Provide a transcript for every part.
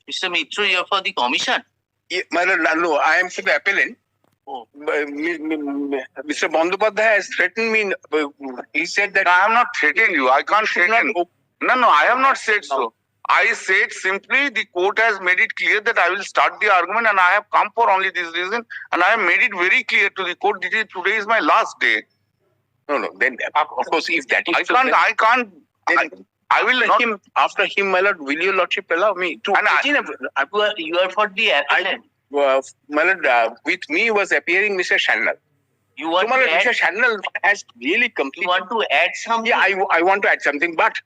Mr. Mitra, you are for the commission? Yeah, no, I am for the appellant. Oh. Mr. Bandyopadhyay has threatened me. He said that I am not threatening you. I can't threaten. No, I have not said so. I said simply the court has made it clear that I will start the argument, and I have come for only this reason, and I have made it very clear to the court that today is my last day. No. Then of course, if that is I can't. I will not. After him, my lord, will your lordship allow me to? You are for the appellant. My lord, with me was appearing Mr. Shanal. You want so, to add? Mr. Shanal has really completed. You want to add something? Yeah, I want to add something, but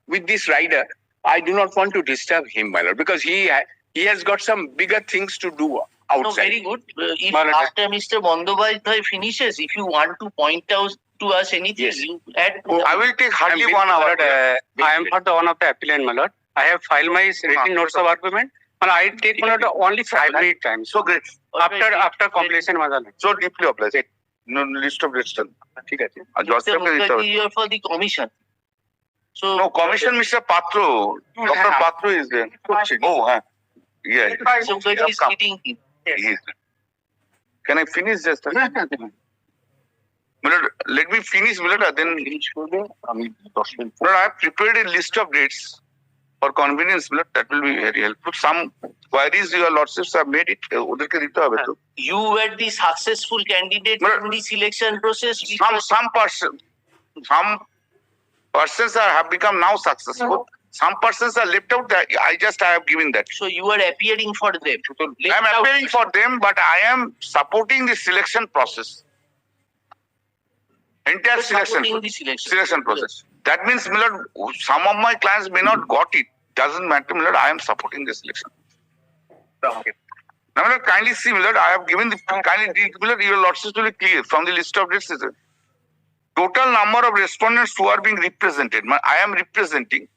with this rider, I do not want to disturb him, my lord, because he has got some bigger things to do outside. No, very good. If after Mr. Bandyopadhyay finishes, if you want to point out to us anything, yes, you add. I will take hardly 1 hour. I am for the one of the appellant, my lord. I have filed my written notes of argument, and I take my lord only 5 minute time. So great. After completion, my lord. So deeply obliged. No list of register. Mr. Mukherjee, you are for the commission. So no commission, Mr. Patro. Dr. Patro is there. Oh, yeah. So Mukherjee is sitting here. Yes. Can I finish just? Let me finish, then. I have prepared a list of dates for convenience. That will be very helpful. Some queries your lordships have made it. You were the successful candidate in the selection process. Some persons have become now successful. Some persons are left out. I have given that. So you are appearing for them. I am appearing for them, but I am supporting the selection process. Entire selection process. That means, my lord, some of my clients may not got it. Doesn't matter, my lord. I am supporting the selection. Okay. Now, my lord, kindly see, my lord, I have given the kindly, my lord, your lordships will be clear from the list of dates. Total number of respondents who are being represented. I am representing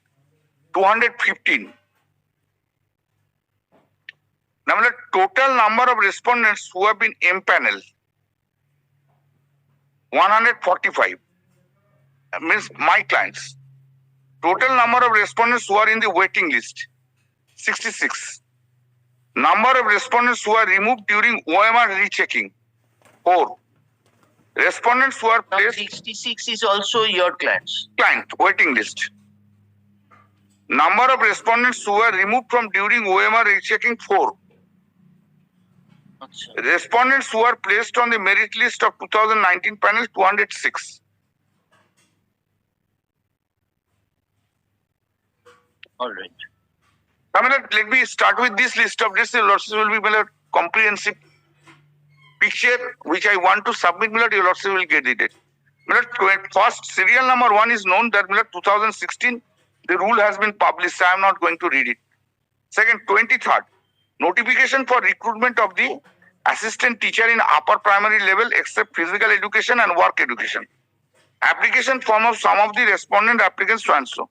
215. Now, my lord, total number of respondents who have been empaneled. 145 means my clients. Total number of respondents who are in the waiting list 66. Number of respondents who are removed during OMR rechecking 4. Respondents who are placed 66 is also your clients. Client waiting list. Number of respondents who are removed from during OMR rechecking 4. Respondents who are placed on the merit list of 2019 panel 206. All right. Let me start with this list of dates. Lordships will be a comprehensive picture which I want to submit. Your lordships will get it. First, serial number 1 is known that 2016 the rule has been published. I am not going to read it. Second, 23rd. Notification for recruitment of the assistant teacher in upper primary level except physical education and work education. Application form of some of the respondent applicants to answer.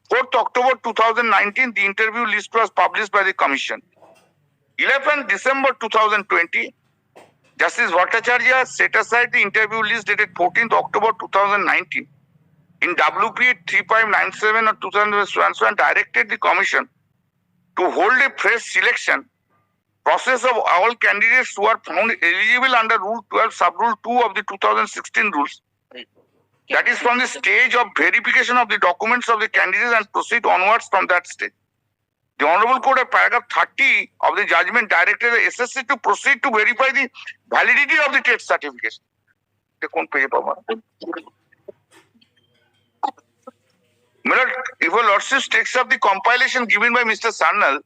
4th October 2019, the interview list was published by the Commission. 11th December 2020, Justice Bhattacharya set aside the interview list dated 14th October 2019 in WP 3597 of 2000 and directed the Commission to hold a fresh selection process of all candidates who are found eligible under Rule 12, Sub-Rule 2 of the 2016 rules. That is from the stage of verification of the documents of the candidates and proceed onwards from that stage. The Honorable Court of paragraph 30 of the judgment directed the SSC to proceed to verify the validity of the TET certification. If a lordship takes up the compilation given by Mr. Sarnal,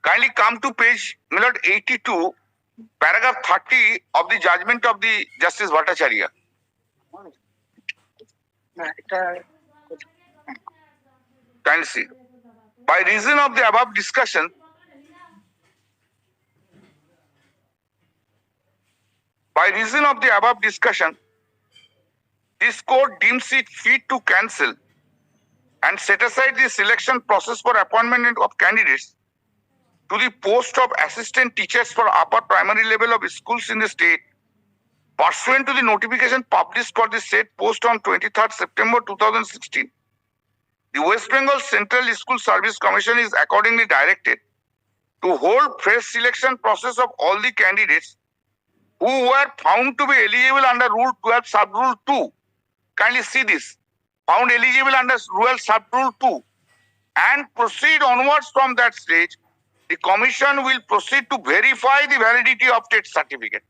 kindly come to page 82, paragraph 30 of the judgment of the Justice Bhattacharya. Kindly see. By reason of the above discussion, this court deems it fit to cancel and set aside the selection process for appointment of candidates to the post of assistant teachers for upper primary level of schools in the state, pursuant to the notification published for the said post on 23rd September 2016. The West Bengal Central School Service Commission is accordingly directed to hold fresh selection process of all the candidates who were found to be eligible under Rule 12 Sub-Rule 2. Kindly see this. Found eligible under Rule Sub-Rule 2 and proceed onwards from that stage. The Commission will proceed to verify the validity of TET certificate.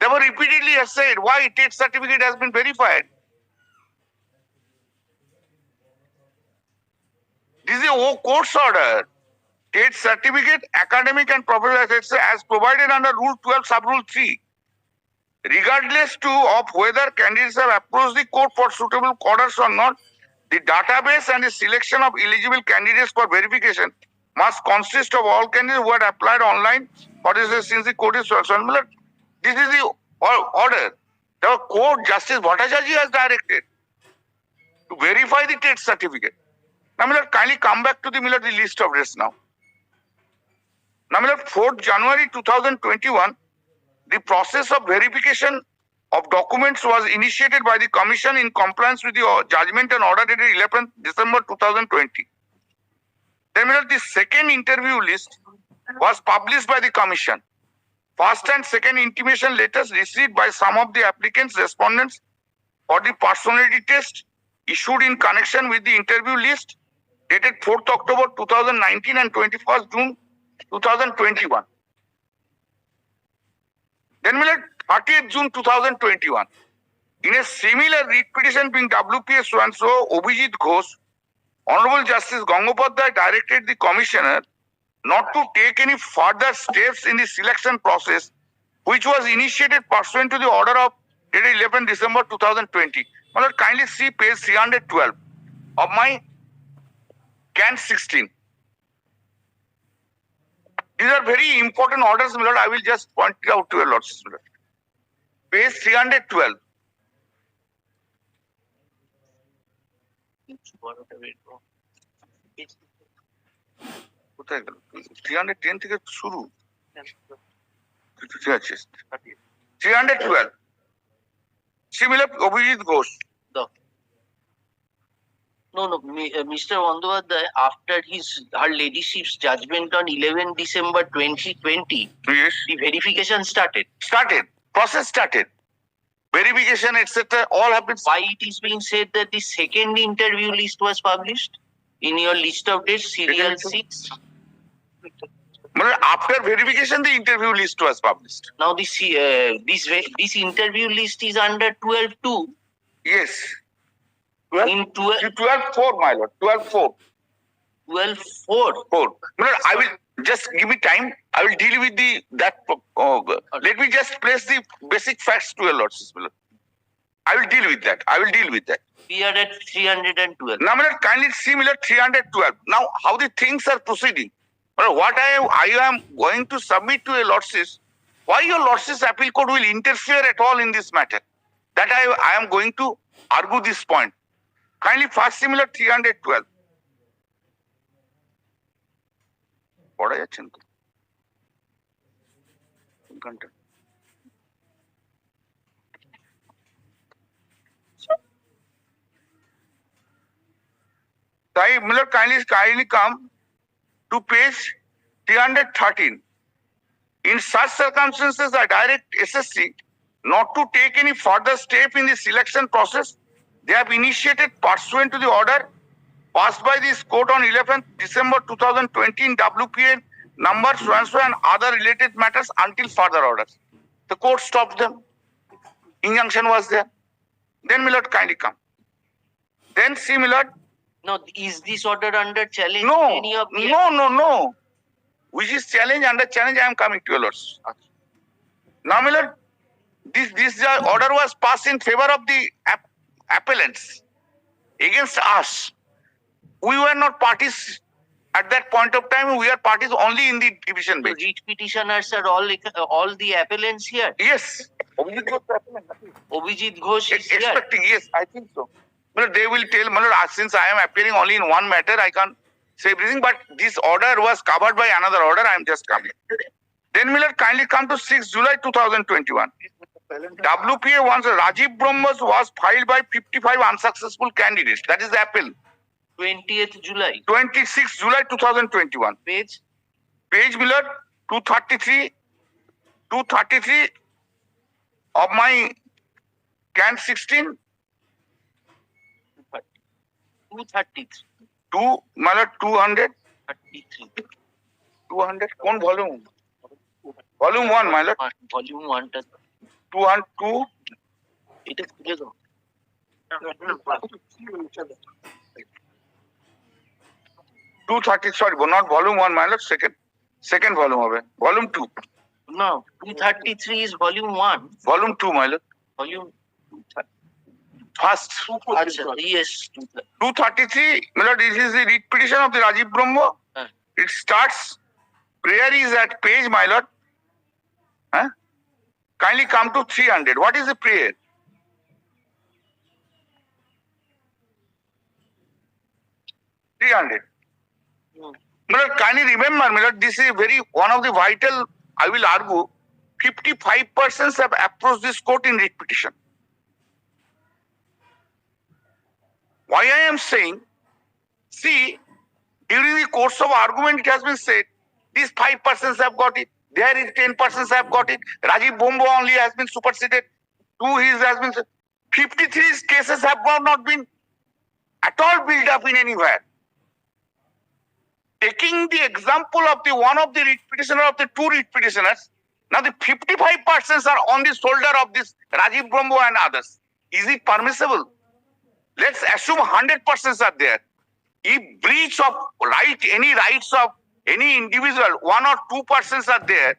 They were repeatedly said why TET certificate has been verified. This is a court's order. TET certificate, academic and professional as provided under Rule 12 Sub-Rule 3. Regardless of whether candidates have approached the court for suitable orders or not, the database and the selection of eligible candidates for verification must consist of all candidates who had applied online for this since the court is concerned. This is the order. The court Justice Bhattacharya has directed to verify the TET certificate. Now, kindly come back to the list of dates now. Now, 4th January 2021, the process of verification of documents was initiated by the Commission in compliance with the judgment and order dated 11th December 2020. Then, the second interview list was published by the Commission. First and second intimation letters received by some of the applicants' respondents for the personality test issued in connection with the interview list dated 4th October 2019 and 21st June 2021. Then 30th June 2021, in a similar writ petition being WPS so Abhijit Ghosh, Honorable Justice Gangopadhyay directed the Commissioner not to take any further steps in the selection process, which was initiated pursuant to the order of dated 11 December 2020. Kindly see page 312 of my Can 16. These are very important orders, my lord. I will just point it out to your lordships, my lord. Page 312. কোথায় গেল? 310 থেকে শুরু। 312. Similar Abhijit Ghosh. No, Mr. Bandyopadhyay, after her ladyship's judgment on 11 December 2020, Yes. the verification started. Process started. Verification, etc. all have been. Why it is being said that the second interview list was published in your list of dates, serial 6? After verification, the interview list was published. Now this interview list is under 12.2. Yes. In 12.4, my lord. 12.4. 12.4. I will just give me time. I will deal with let me just place the basic facts to your lordships, my lord. I will deal with that. We are at 312. Now, my lord, kindly see, my lord, 312. Now, how the things are proceeding. What I am going to submit to your lordships, why your lordships appeal court will interfere at all in this matter. That I am going to argue this point. Kindly first similar 312. পড়া যাচ্ছেন তো? তাই Miller kindly come to page 313. In such circumstances, I direct SSC not to take any further step in the selection process. They have initiated pursuant to the order passed by this court on 11th December 2020 in WPA number so and other related matters until further orders. The court stopped them. Injunction was there. Then Millard kindly come. Then see Millard. No, is this order under challenge? No, Any of the no. Which is challenge, under challenge, I am coming to your lords. Now, Millard, this order was passed in favor of the appellants against us. We were not parties at that point of time. We are parties only in the division the bench. writ petitioners are all the appellants here. Yes. Abhijit Ghosh is here. Expecting, yes, I think so. Well, they will tell, since I am appearing only in one matter, I can't say everything, but this order was covered by another order, I am just coming. Then Miller kindly come to 6 July 2021. WPA once Rajiv Brahmas was filed by 55 unsuccessful candidates. That is the appeal to 20th July. 26 July 2021. Page. Page below 233 of my can 16. 233. 200. 33. 200. One volume. Volume 1, my lord. Volume 1 টা 202. এটা খুলে দাও। 230, sorry, not volume 1, my lord, second volume of it. Volume 2. No, 233 is volume 1. Volume 2, my lord. Volume 230. First. Achha, yes. 233, my lord, this is the read petition of the Rajiv Brahma. It starts, prayer is at page, my lord. Kindly come to 300. What is the prayer? Kindly remember, my lord, this is very one of the vital, I will argue, 55% have approached this court in writ petition. Why I am saying, see, during the course of argument, it has been said, these 5% have got it, there is 10% have got it, Rajiv Bombo only has been superseded, 2 his has been, 53 cases have not been at all built up in anywhere. Taking the example of the one of the writ petitioner of the 2 writ petitioners, now the 55% are on the shoulder of this Rajiv Brahmo and others. Is it permissible? Let's assume 100% are there. If breach of any rights of any individual, 1 or 2% are there.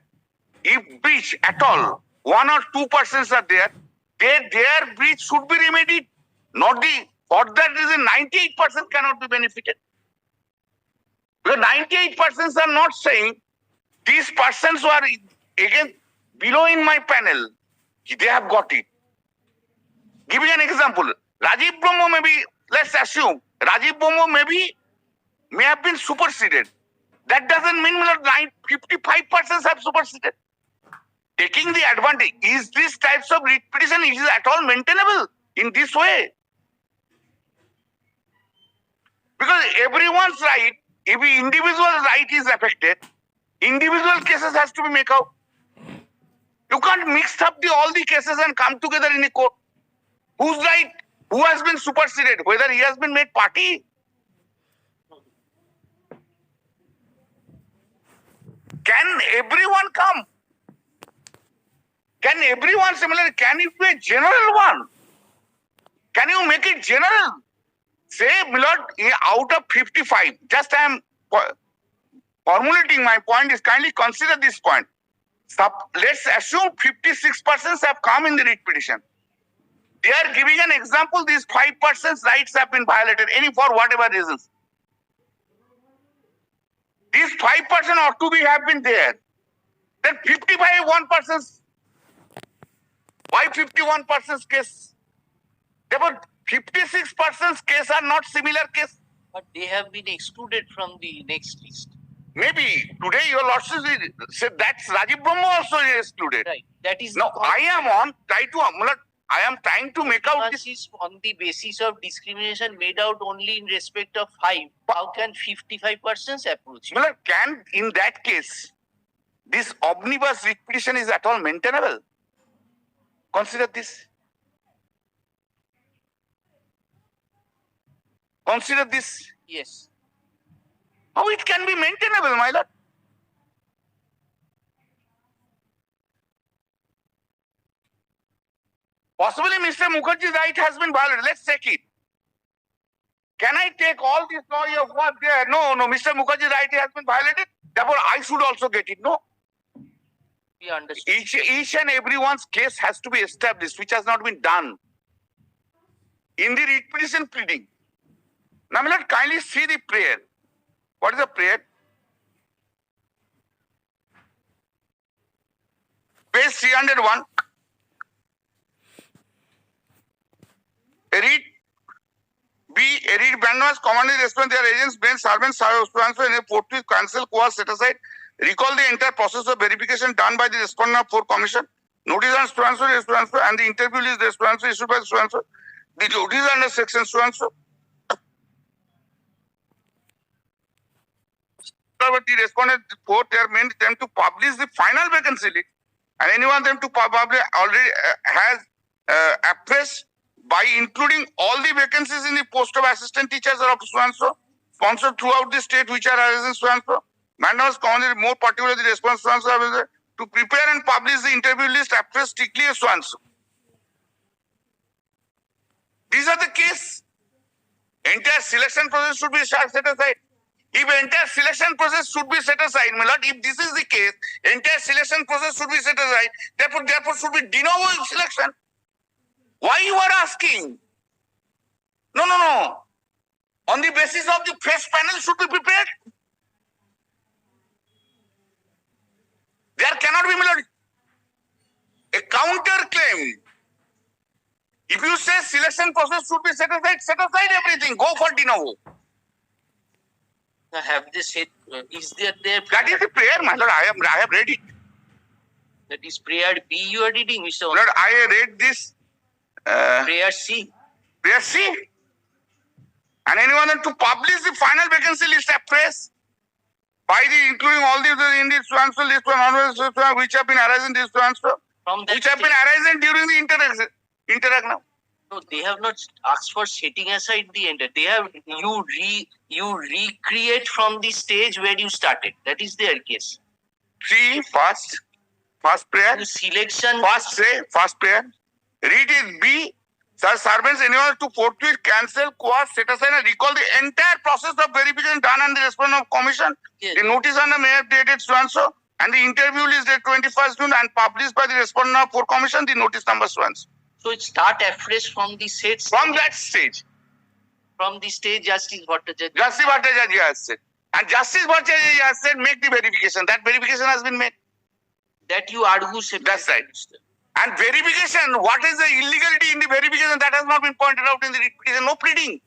If breach at all, 1 or 2% are there, their breach should be remedied. Not the, for that reason, 98% cannot be benefited. Because 98% are not saying these persons who are again below in my panel, they have got it. Giving an example, Rajiv Brahmo may be, let's assume, Rajiv Brahmo may have been superseded. That doesn't mean that 55% have superseded. Taking the advantage, is this types of writ petition is at all maintainable in this way? Because everyone's right, if the individual's right is affected, individual cases has to be made out. You can't mix up all the cases and come together in a court. Who's right? Who has been superseded? Whether he has been made party? Can everyone come? Can everyone similarly? Can it be a general one? Can you make it general? Say, Milord, out of 55, just I am formulating my point is kindly consider this point. Let's assume 56% have come in the writ petition. They are giving an example, these 5% rights have been violated, for whatever reasons. These 5% ought to have been there. Then 55, 1%. Why 51% case? Therefore, 56% case are not similar case. But they have been excluded from the next list. Maybe today your lordship said that's Rajiv Brahmo also is excluded. Right. That is now I am trying to make out this is on the basis of discrimination made out only in respect of 5. How can 55% approach? Well, can in that case this omnibus writ petition is at all maintainable? Consider this. Consider this. Yes. How it can be maintainable, my lord? Possibly Mr. Mukherjee's right has been violated. Let's check it. Can I take all this law you have got there? No, Mr. Mukherjee's right has been violated. Therefore, I should also get it. No. We understand. Each and everyone's case has to be established, which has not been done in the writ petition pleading. Now, my lord, kindly see the prayer. What is the prayer? Page 301. A read Bandwas commonly respond their agents, Ben servants, transfer in a forthwith cancel was set aside. Recall the entire process of verification done by the respondent for commission. Notice on transfer is transfer and the interview is the transfer issued by the transfer. The duties under section transfer. the respondent report, they are meant them to publish the final vacancy list. And anyone them to publish already has appraised by including all the vacancies in the post of assistant teachers or of so and so, sponsored throughout the state which are arising so and so. Madam was commonly more particular the response so and so to prepare and publish the interview list appraised strictly as so and so. These are the case. Entire selection process should be set aside. If entire selection process should be set aside, my lord, if this is the case, entire selection process should be set aside. Therefore should be de novo selection. Why you are asking? No. On the basis of the fresh panel should be prepared. There cannot be, my lord, a counter claim. If you say selection process should be set aside everything. Go for de novo. Have they said, is there there? That is the prayer, my lord. I have read it. That is prayer B you are reading, Mr. Lord, I read this. Prayer C. Prayer C. And anyone to publish the final vacancy list appraised by the including all these in this so and so list which have been arising this so and so, From that which have been arising during the interact now. No, they have not asked for setting aside the end. They have you recreate from the stage where you started. That is their case. C, first prayer. The selection. First prayer. Read is B. Sir, servants anyone to forthwith cancel, quash, set aside and recall the entire process of verification done and the response of commission. Yes. The notice on the mayor dated so and so, and the interview is dated 21st June and published by the respondent for commission, the notice number so and so. So it start afresh from the set. From that stage. From the stage Justice Bhattacharya. Justice Bhattacharya has said. And Justice Bhattacharya has said, make the verification. That verification has been made. That you argue separately. That's right. And verification, what is the illegality in the verification? That has not been pointed out in the petition. No pleading.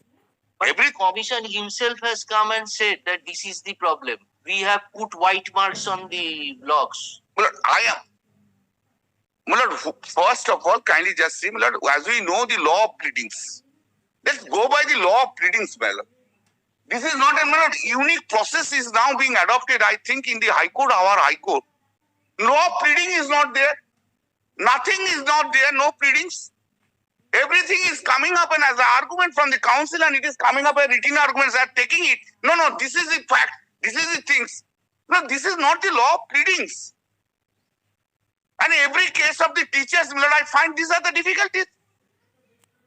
But the commission himself has come and said that this is the problem. We have put white marks on the logs. First of all, kindly just see, as we know the law of pleadings. Let's go by the law of pleadings, my lord. This is not a unique process is now being adopted, I think, in the High Court, our High Court. Law of pleading is not there. Nothing is not there, no pleadings. Everything is coming up and as an argument from the council and it is coming up as written arguments. They are taking it. No, this is the fact. This is the things. No, this is not the law of pleadings. And every case of the teachers, I find these are the difficulties.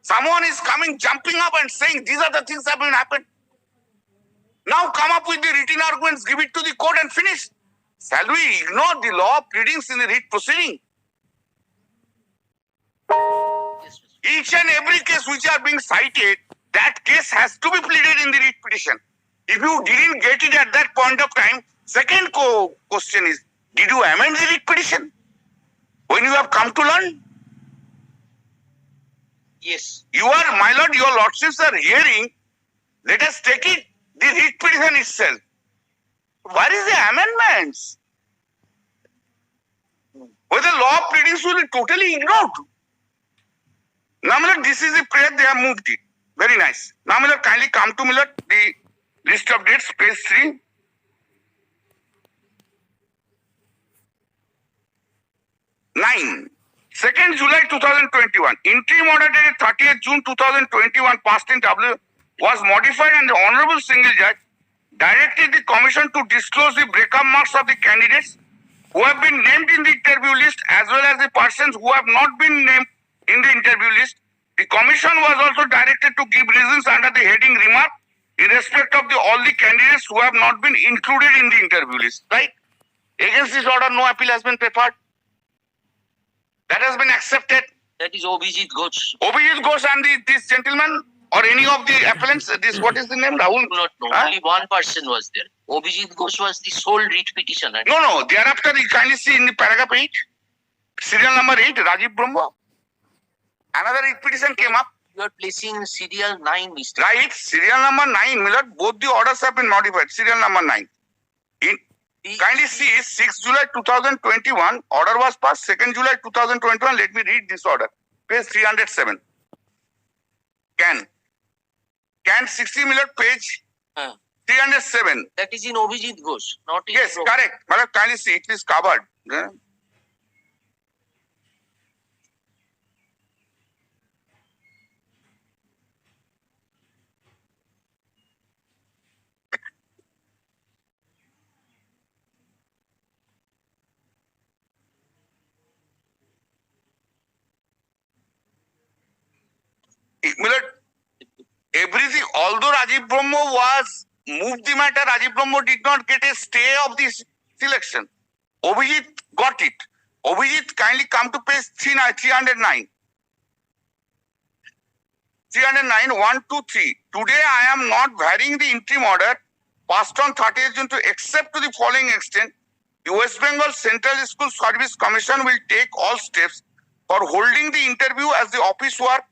Someone is coming, jumping up and saying these are the things that have happened. Now come up with the written arguments, give it to the court and finish. Shall we ignore the law of pleadings in the writ proceeding? Yes, Each and every case which are being cited, that case has to be pleaded in the writ petition. If you didn't get it at that point of time, second question is, did you amend the writ petition? When you have come to learn? yes. You are, my lord, your lordships are hearing, let us take it, the writ petition itself. Where is the amendments? Whether law of pleadings will be totally ignored. Now, my lord, this is a prayer, they have moved it. Very nice. Now, my lord, kindly come to, my lord, the list of dates, page 3. Nine. 2nd July 2021. Interim order dated 30th June 2021 passed in W was modified and the Honorable Single Judge directed the Commission to disclose the breakup marks of the candidates who have been named in the interview list as well as the persons who have not been named in the interview list. The Commission was also directed to give reasons under the heading remark in respect of all the candidates who have not been included in the interview list. Right? Against this order, no appeal has been preferred. That has been accepted. That is Obijit Ghosh. Obijit Ghosh and this gentleman or any of the appellants, this what is the name? Rahul? No. Huh? Only one person was there. Obijit Ghosh was the sole writ petitioner. No. Thereafter, you kindly see in the paragraph 8, serial number 8, Rajiv Brahma. Another writ petition came up. You are placing serial 9, Mr. Right, serial number 9, Millard, both the orders have been modified. Serial number 9. Kindly see 6 July 2021, order was passed. 2nd July 2021, let me read this order. Page 307. Can 60 Millard, page 307. That is in Obhijit Ghosh, not in Yes, Pro- correct. Madam, kindly see, it is covered. Yeah. Milord, everything, although Rajiv Brahma was moved the matter, Rajiv Brahma did not get a stay of this selection. Obhijit got it. Obhijit, kindly come to page 309. 309, 1, 2, 3. Today I am not varying the interim order passed on 30th June to except to the following extent. The West Bengal Central School Service Commission will take all steps for holding the interview as the office work,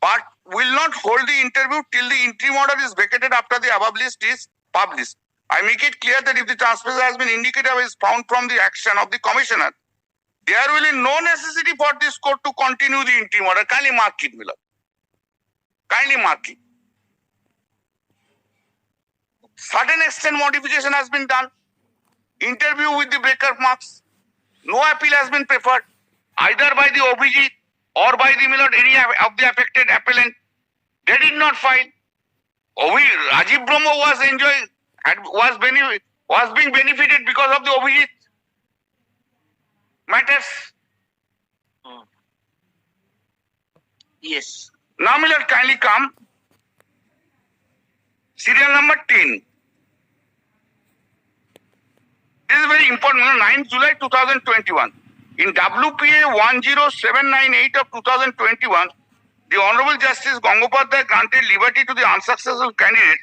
but will not hold the interview till the interim order is vacated after the above list is published. I make it clear that if the transfer has been indicated or is found from the action of the commissioner, there will be no necessity for this court to continue the interim order. Kindly mark it, Miller. Kindly mark it. Certain extent modification has been done. Interview with the breaker marks. No appeal has been preferred either by the OBG or by the Miller, any of the affected appellant. They did not file. Rajiv Brahma was enjoying, was being benefited because of the OBG matters. Yes. Now, Miller, kindly come. Serial number 10. This is very important. 9 July 2021. In WPA 10798 of 2021, the Honorable Justice Gangopadhyay granted liberty to the unsuccessful candidate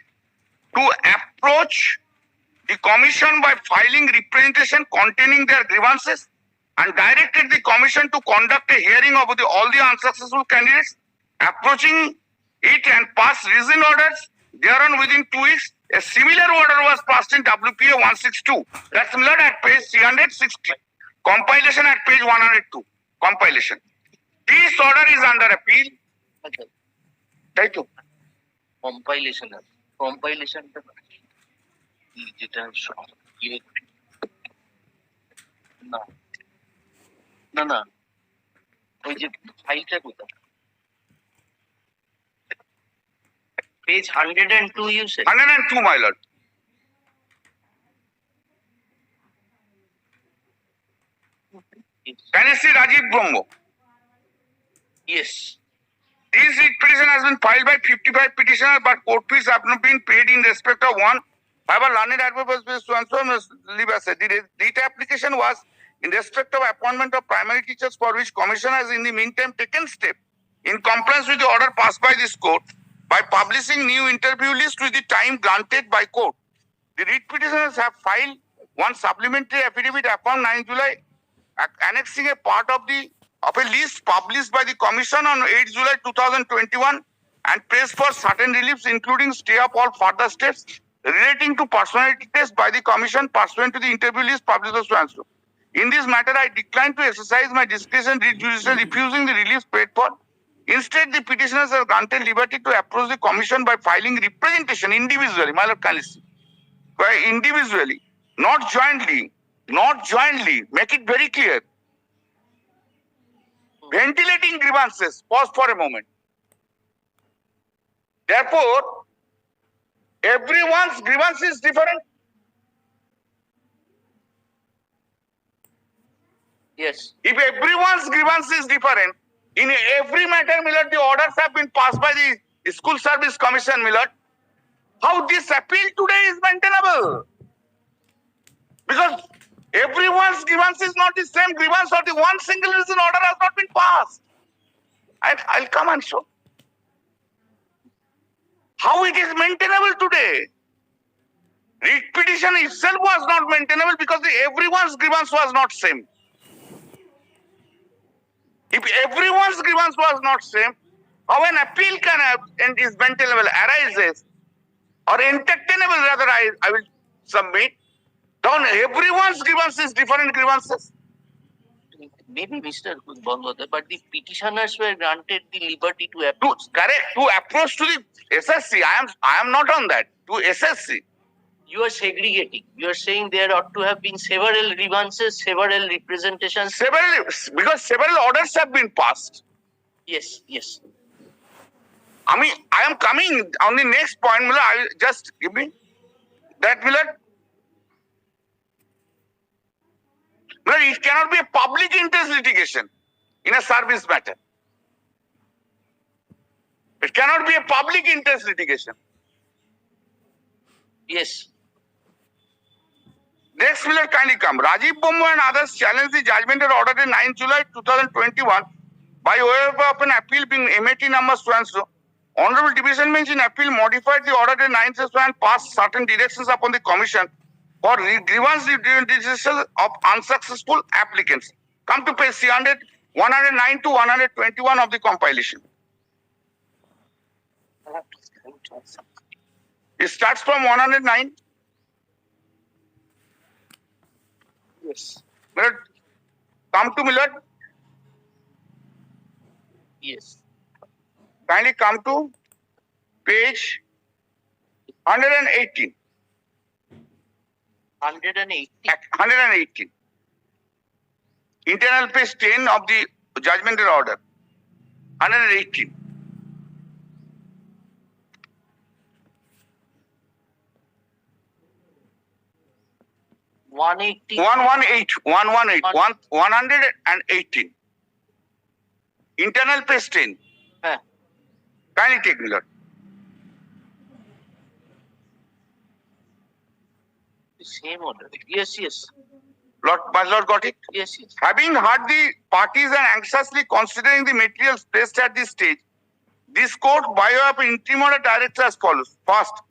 to approach the Commission by filing representation containing their grievances and directed the Commission to conduct a hearing of all the unsuccessful candidates, approaching it and pass reasoned orders thereon within 2 weeks. A similar order was passed in WPA 162. That's similar at page 360. Compilation at page 102. Compilation. This order is under appeal. Okay. Thank you. Compilation. Compilation. যেটা না না না ওই যে ফাইলটা কোথায় page 102 you said 102, my lord. Can you see Rajiv Brahma? yes This petition has been filed by 55 petitioners, but court fees have not been paid in respect of one. However, learned advocate the writ application was in respect of appointment of primary teachers, for which Commission has in the meantime taken step in compliance with the order passed by this court by publishing new interview list with the time granted by court. The writ petitioners have filed one supplementary affidavit upon 9 July, annexing a part of a list published by the Commission on 8 July 2021 and prays for certain reliefs, including stay of all further steps relating to personality test by the Commission pursuant to the interview list published by so. In this matter, I decline to exercise my discretion judicially refusing the reliefs paid for. Instead, the petitioners are granted liberty to approach the Commission by filing representation individually, my lord, individually, not jointly, make it very clear. Ventilating grievances, pause for a moment. Therefore, everyone's grievance is different. yes If everyone's grievance is different, in every matter, Millard, the orders have been passed by the School Service Commission, Millard. How this appeal today is maintainable? Because everyone's grievance is not the same grievance, or the one single reason order has not been passed. I'll come and show how it is maintainable today. Writ petition itself was not maintainable because everyone's grievance was not same. If everyone's grievance was not same, how an appeal can have and is maintainable arises, or entertainable rather, I will submit. Down everyone's grievance is different grievances. maybe Mr. Bangopadhyay, but the petitioners were granted the liberty to To approach to the SSC. I am not on that. To SSC. You are segregating. You are saying there ought to have been several grievances, several representations. Because several orders have been passed. Yes, yes. I mean, I am coming on the next point. I will just give me that, Millard. It cannot be a public interest litigation in a service matter. It cannot be a public interest litigation. Yes. Next, Millard, kindly come. Rajiv Bombo and others challenged the judgmental order in 9 July 2021 by way of an appeal being MAT number so and so. Honorable Division Bench in appeal modified the order in 9 so and passed certain directions upon the Commission for grievance redressal of unsuccessful applicants. Come to page 300, 109 to 121 of the compilation. It starts from 109. Yes. Millard, come to Millard. Yes. Kindly come to page 118. 180. 118. Internal page 10 of the judgmental order. 118. 180. 118. Internal page 10. Huh. Kindly take, Millard. The same order. Yes, yes. My Lord got it? Yes, yes. Having heard the parties and anxiously considering the materials placed at this stage, this court by way of interim order directs as follows. First,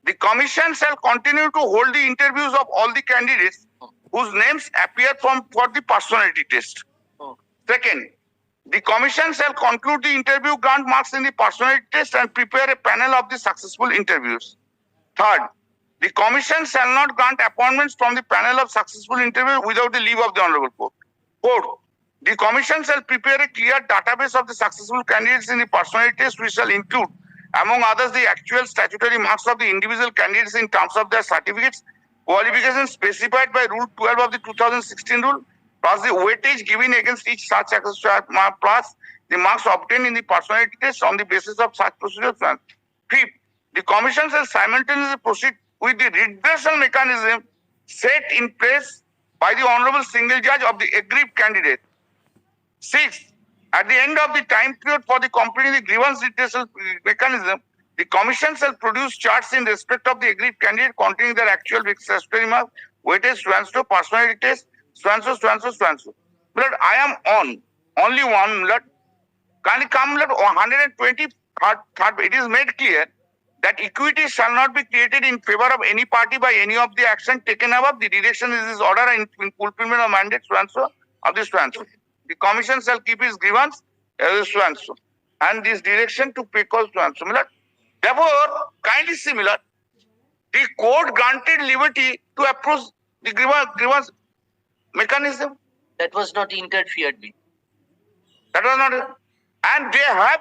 the Commission shall continue to hold the interviews of all the candidates whose names appear for the personality test. Oh. Second, the Commission shall conclude the interview, grant marks in the personality test and prepare a panel of the successful interviews. Third, the Commission shall not grant appointments from the panel of successful interview without the leave of the Honorable Court. Fourth, the Commission shall prepare a clear database of the successful candidates in the personality test, which shall include, among others, the actual statutory marks of the individual candidates in terms of their certificates, qualifications specified by Rule 12 of the 2016 rule, plus the weightage given against each such successful mark, plus the marks obtained in the personality test on the basis of such procedures. Fifth, the Commission shall simultaneously proceed with the redressal mechanism set in place by the Honorable Single Judge of the aggrieved candidate. Sixth, at the end of the time period for the completing the grievance redressal mechanism, the Commission shall produce charts in respect of the aggrieved candidate containing their actual statutory marks, weightage, so and so, personality test, so and so, so and so, so and so. But I am on only one. Can you come? 120. It is made clear that equity shall not be created in favor of any party by any of the action taken above. The direction is this order in fulfillment of mandate so and so of this so and so. The Commission shall keep its grievance so and so, and this direction to pay cause so and so. Therefore, kindly similar, the court granted liberty to approach the grievance mechanism. That was not interfered with. That was not, and they have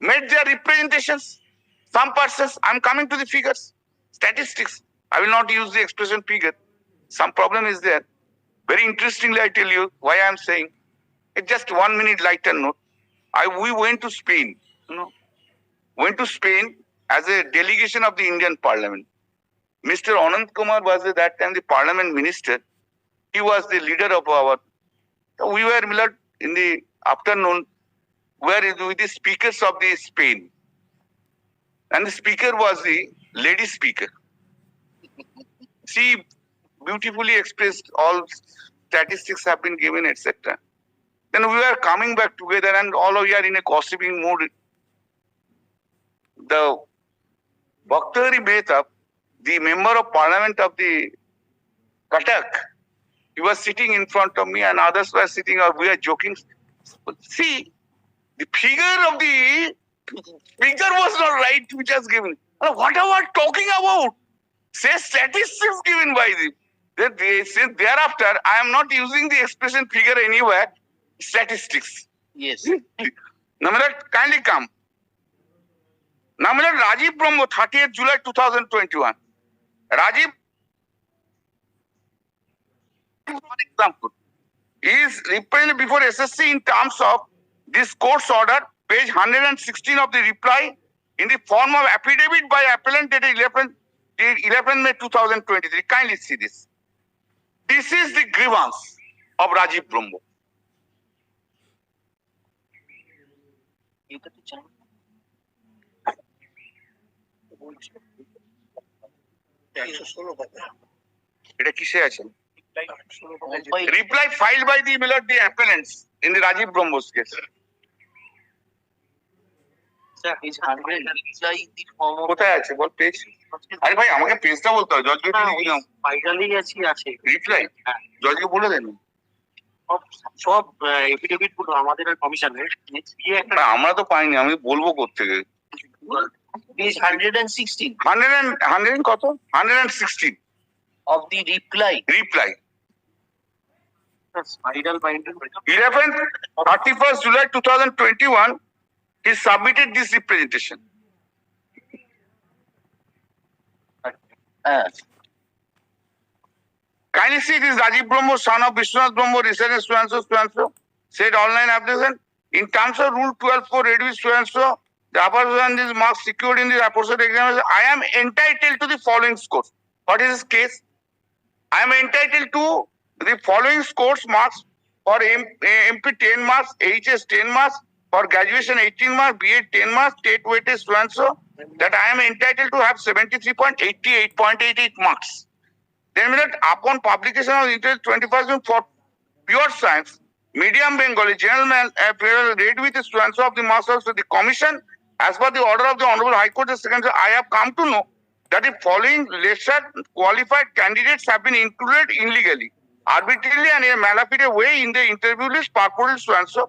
made their representations. Some persons, I am coming to the figures, statistics. I will not use the expression figure. Some problem is there. Very interestingly, I tell you why I am saying. It's just 1 minute lighter note. We went to Spain. Went to Spain as a delegation of the Indian Parliament. Mr. Anand Kumar was at that time the Parliament Minister. He was the leader of our. We were in the afternoon. We were with the speakers of the Spain, and the speaker was the lady speaker. She beautifully expressed, all statistics have been given, etc. Then we were coming back together, and all of you are in a gossiping mood. The Bhaktari Mehta, the member of Parliament of the Cuttack, he was sitting in front of me, and others were sitting, or we were joking. See, the figure of the speaker was not right, which was given. What are we talking about? Say statistics given by them. They say thereafter, I am not using the expression figure anywhere. Statistics. Yes. Namrat, kindly come. Now, Rajiv Brahmo, 30th July 2021. Rajiv, one example, is represented before SSC in terms of this court's order, page 116 of the reply, in the form of affidavit by appellant dated 11 May 2023. Kindly see this. This is the grievance of Rajiv Brahmo. এটা কিসে আছে? Reply filed by the appellants in the Rajiv Brahmo's case. কোথায় আছে বল page? আরে ভাই আমাকে পেজটা বলতে হবে, জজকে ফাইনালি আছে রিপ্লাই জজকে বলে দেন। সব এফিডেভিট গুলো আমাদের কমিশনের আমরা তো পাইনি, আমি বলবো কোত্থেকে? পেজ 116 100 কত 116 of the reply. 31st July 2021, he submitted this representation. Kindly see this Rajiv Brahmo, son of Vishwanath Brahmo, resident so-and-so, said online application, in terms of Rule 12 reduce so-and-so, the upper than this marks secured in the aforesaid examination, I am entitled to the following scores. What is this case? I am entitled to the following scores marks for MP 10 marks, HS 10 marks, for graduation 18 marks, BA 10 marks, state weightage so-and-so, that I am entitled to have 73.88 marks. Then upon publication of interest 21st June for pure science, medium Bengali, general man, read with the so-and-so of the marks also the commission, as per the order of the Honorable High Court, the second, I have come to know that the following lesser qualified candidates have been included illegally, arbitrarily and in a malafide way in the interview list purported so-and-so.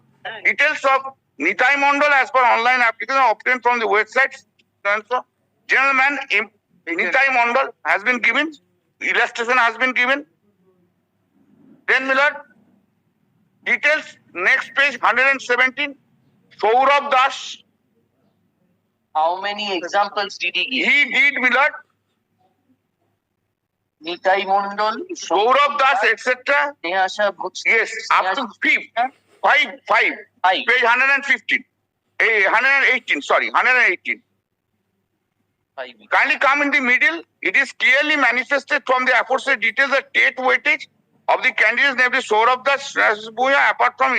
Details of Nitai Mondal as per online application obtained from the website so-and-so. General man Nitai Mondal has been given, illustration has been given. Then Miller, details, next page 117, Saurabh Das. How many examples did he give? He did Miller, Nitai Mondal, Saurabh Das, etc. Nehasha Books. Yes, up to 5, page 115, 118, sorry, 118. Kindly come in the middle. It is clearly manifested from the aforesaid details that state weightage of the candidates, namely Saurabh Das, apart from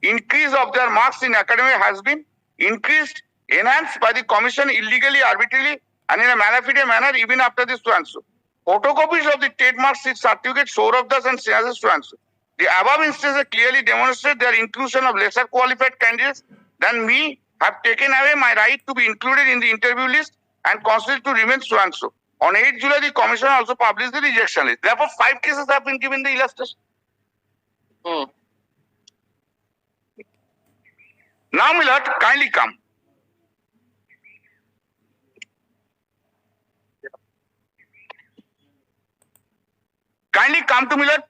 increase of their marks in academy, has been increased, enhanced by the commission illegally, arbitrarily, and in a malafide manner, even after this so-and-so. Photocopies of the state mark sheet certificate, Saurabh Das and Sneha's so-and-so. The above instances clearly demonstrate their inclusion of lesser qualified candidates than me have taken away my right to be included in the interview list and constitute to remain so-and-so. On 8 July, the commission also published the rejection list. Therefore, 5 cases have been given the illustration. Now, Millard, kindly come. Kindly come to Millard,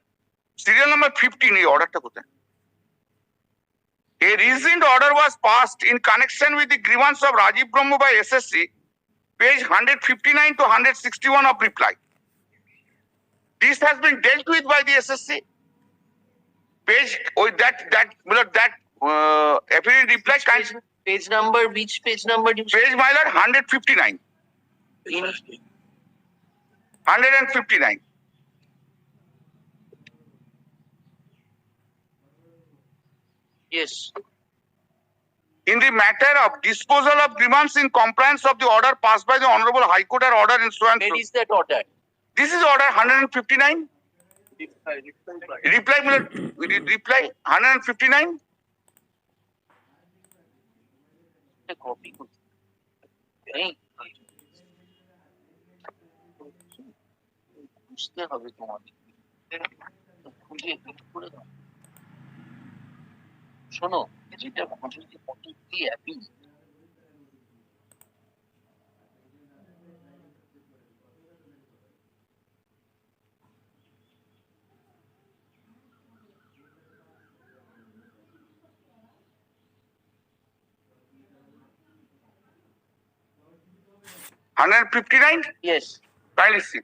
serial number 15, এই অর্ডারটা কোথায়? A recent order was passed in connection with the grievance of Rajiv Brahmo by SSC, page 159 to 161 of reply. This has been dealt with by the SSC. Page that affidavit reply. Page number, which page number? Page Mylar 159. 159. Yes. In the matter of disposal of grievance in compliance of the order passed by the Honorable High Court or order in so and so. Where is that order? This is order 159. Reply 159. Copy. বুঝতে হবে তোমাকে। শোনো, যেটা যদি কতটি Appy 159? Yes. Kindly see.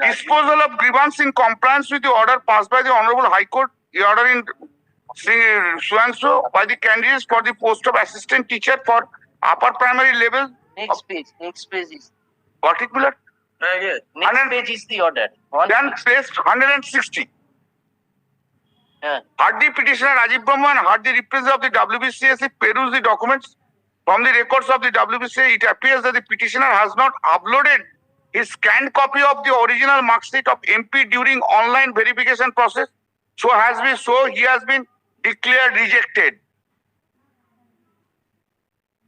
Disposal of grievance in compliance with the order passed by the Honorable High Court, the order in so by the candidates for the post of assistant teacher for upper primary level. Next page is Particular. yes. Next page is the order. Then page 160. Had the petitioner Rajiv Brahma and had the representative of the WBCSE peruse the documents from the records of the WBCSE, it appears that the petitioner has not uploaded his scanned copy of the original mark sheet of MP during online verification process. So he has been declared rejected.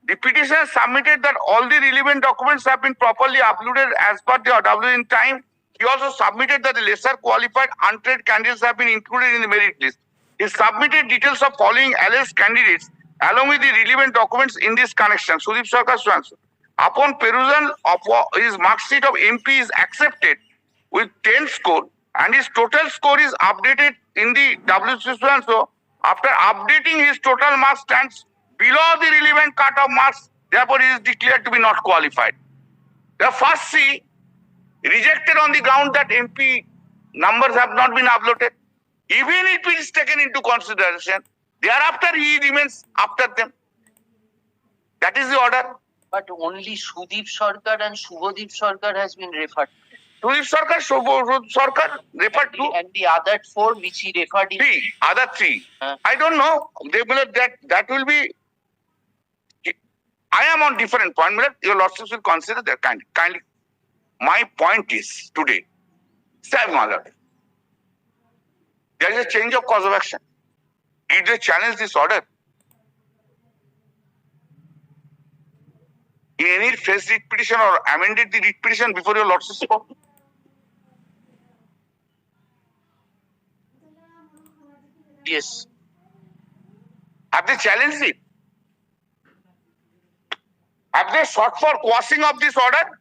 The petitioner submitted that all the relevant documents have been properly uploaded as per the W in time. He also submitted that the lesser qualified untrained candidates have been included in the merit list. He submitted details of following alleged candidates along with the relevant documents in this connection. Sudip Sarkar Swansu. Upon perusal of his mark sheet of MP is accepted with 10 score and his total score is updated in the WC Swansu. After updating, his total marks stands below the relevant cut-off marks. Therefore, he is declared to be not qualified. The first C rejected on the ground that MP numbers have not been uploaded. Even if it is taken into consideration, thereafter he remains after them. That is the order. But only Sudip Sarkar and Shubhodip Sarkar has been referred. Sudip Sarkar, Shubhodip Sarkar referred to. And the other four which he referred to. Other three. I don't know. They will that will be. I am on different point. Your lordships will consider that kindly. My point is today, sir, my lord, there is a change of cause of action. If they challenge this order, in any fresh writ petition or amended the writ petition before your lordship spoke. Yes. Have they challenged it? Have they sought for quashing of this order?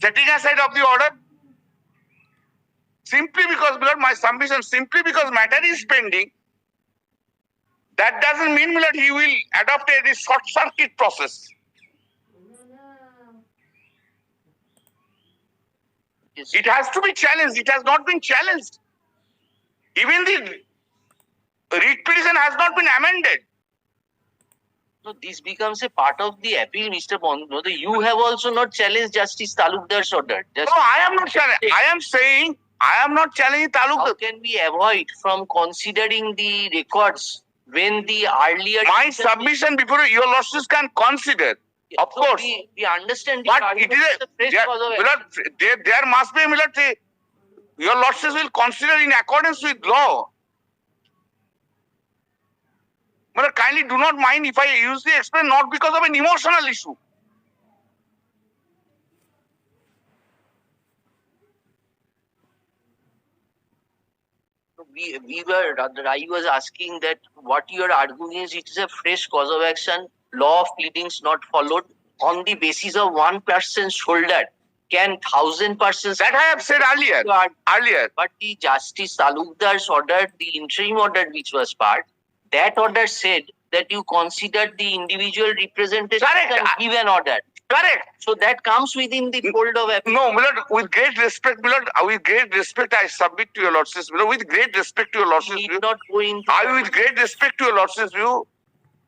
Setting aside of the order? Simply because, Lord, my submission, simply because matter is pending, that doesn't mean that he will adopt a short circuit process. Yes. It has to be challenged. It has not been challenged. Even the writ petition has not been amended. So this becomes a part of the appeal, Mr. Bondo. You have also not challenged Justice Talukdar's order. No, I am not challenging. I am saying I am not challenging Talukdar. How can we avoid from considering the records when the earlier... My submission before your lordships can consider. Of so course. We understand. But it is there must be a your lordships will consider in accordance with law. But kindly do not mind if I use the expression not because of an emotional issue. I was asking that what you are arguing is it is a fresh cause of action, law of pleadings not followed on the basis of one person's shoulder. Can 1,000 persons... That I have said earlier. But the Justice Talukdar's order, the interim order which was part, that order said that you considered the individual representation and give an order. Correct. So that comes within the fold of appeal. No, my lord, with great respect, my lord, with great respect, I submit to your lordship's view. With great respect to your lordship's view. Not going with great respect to your lordship's view,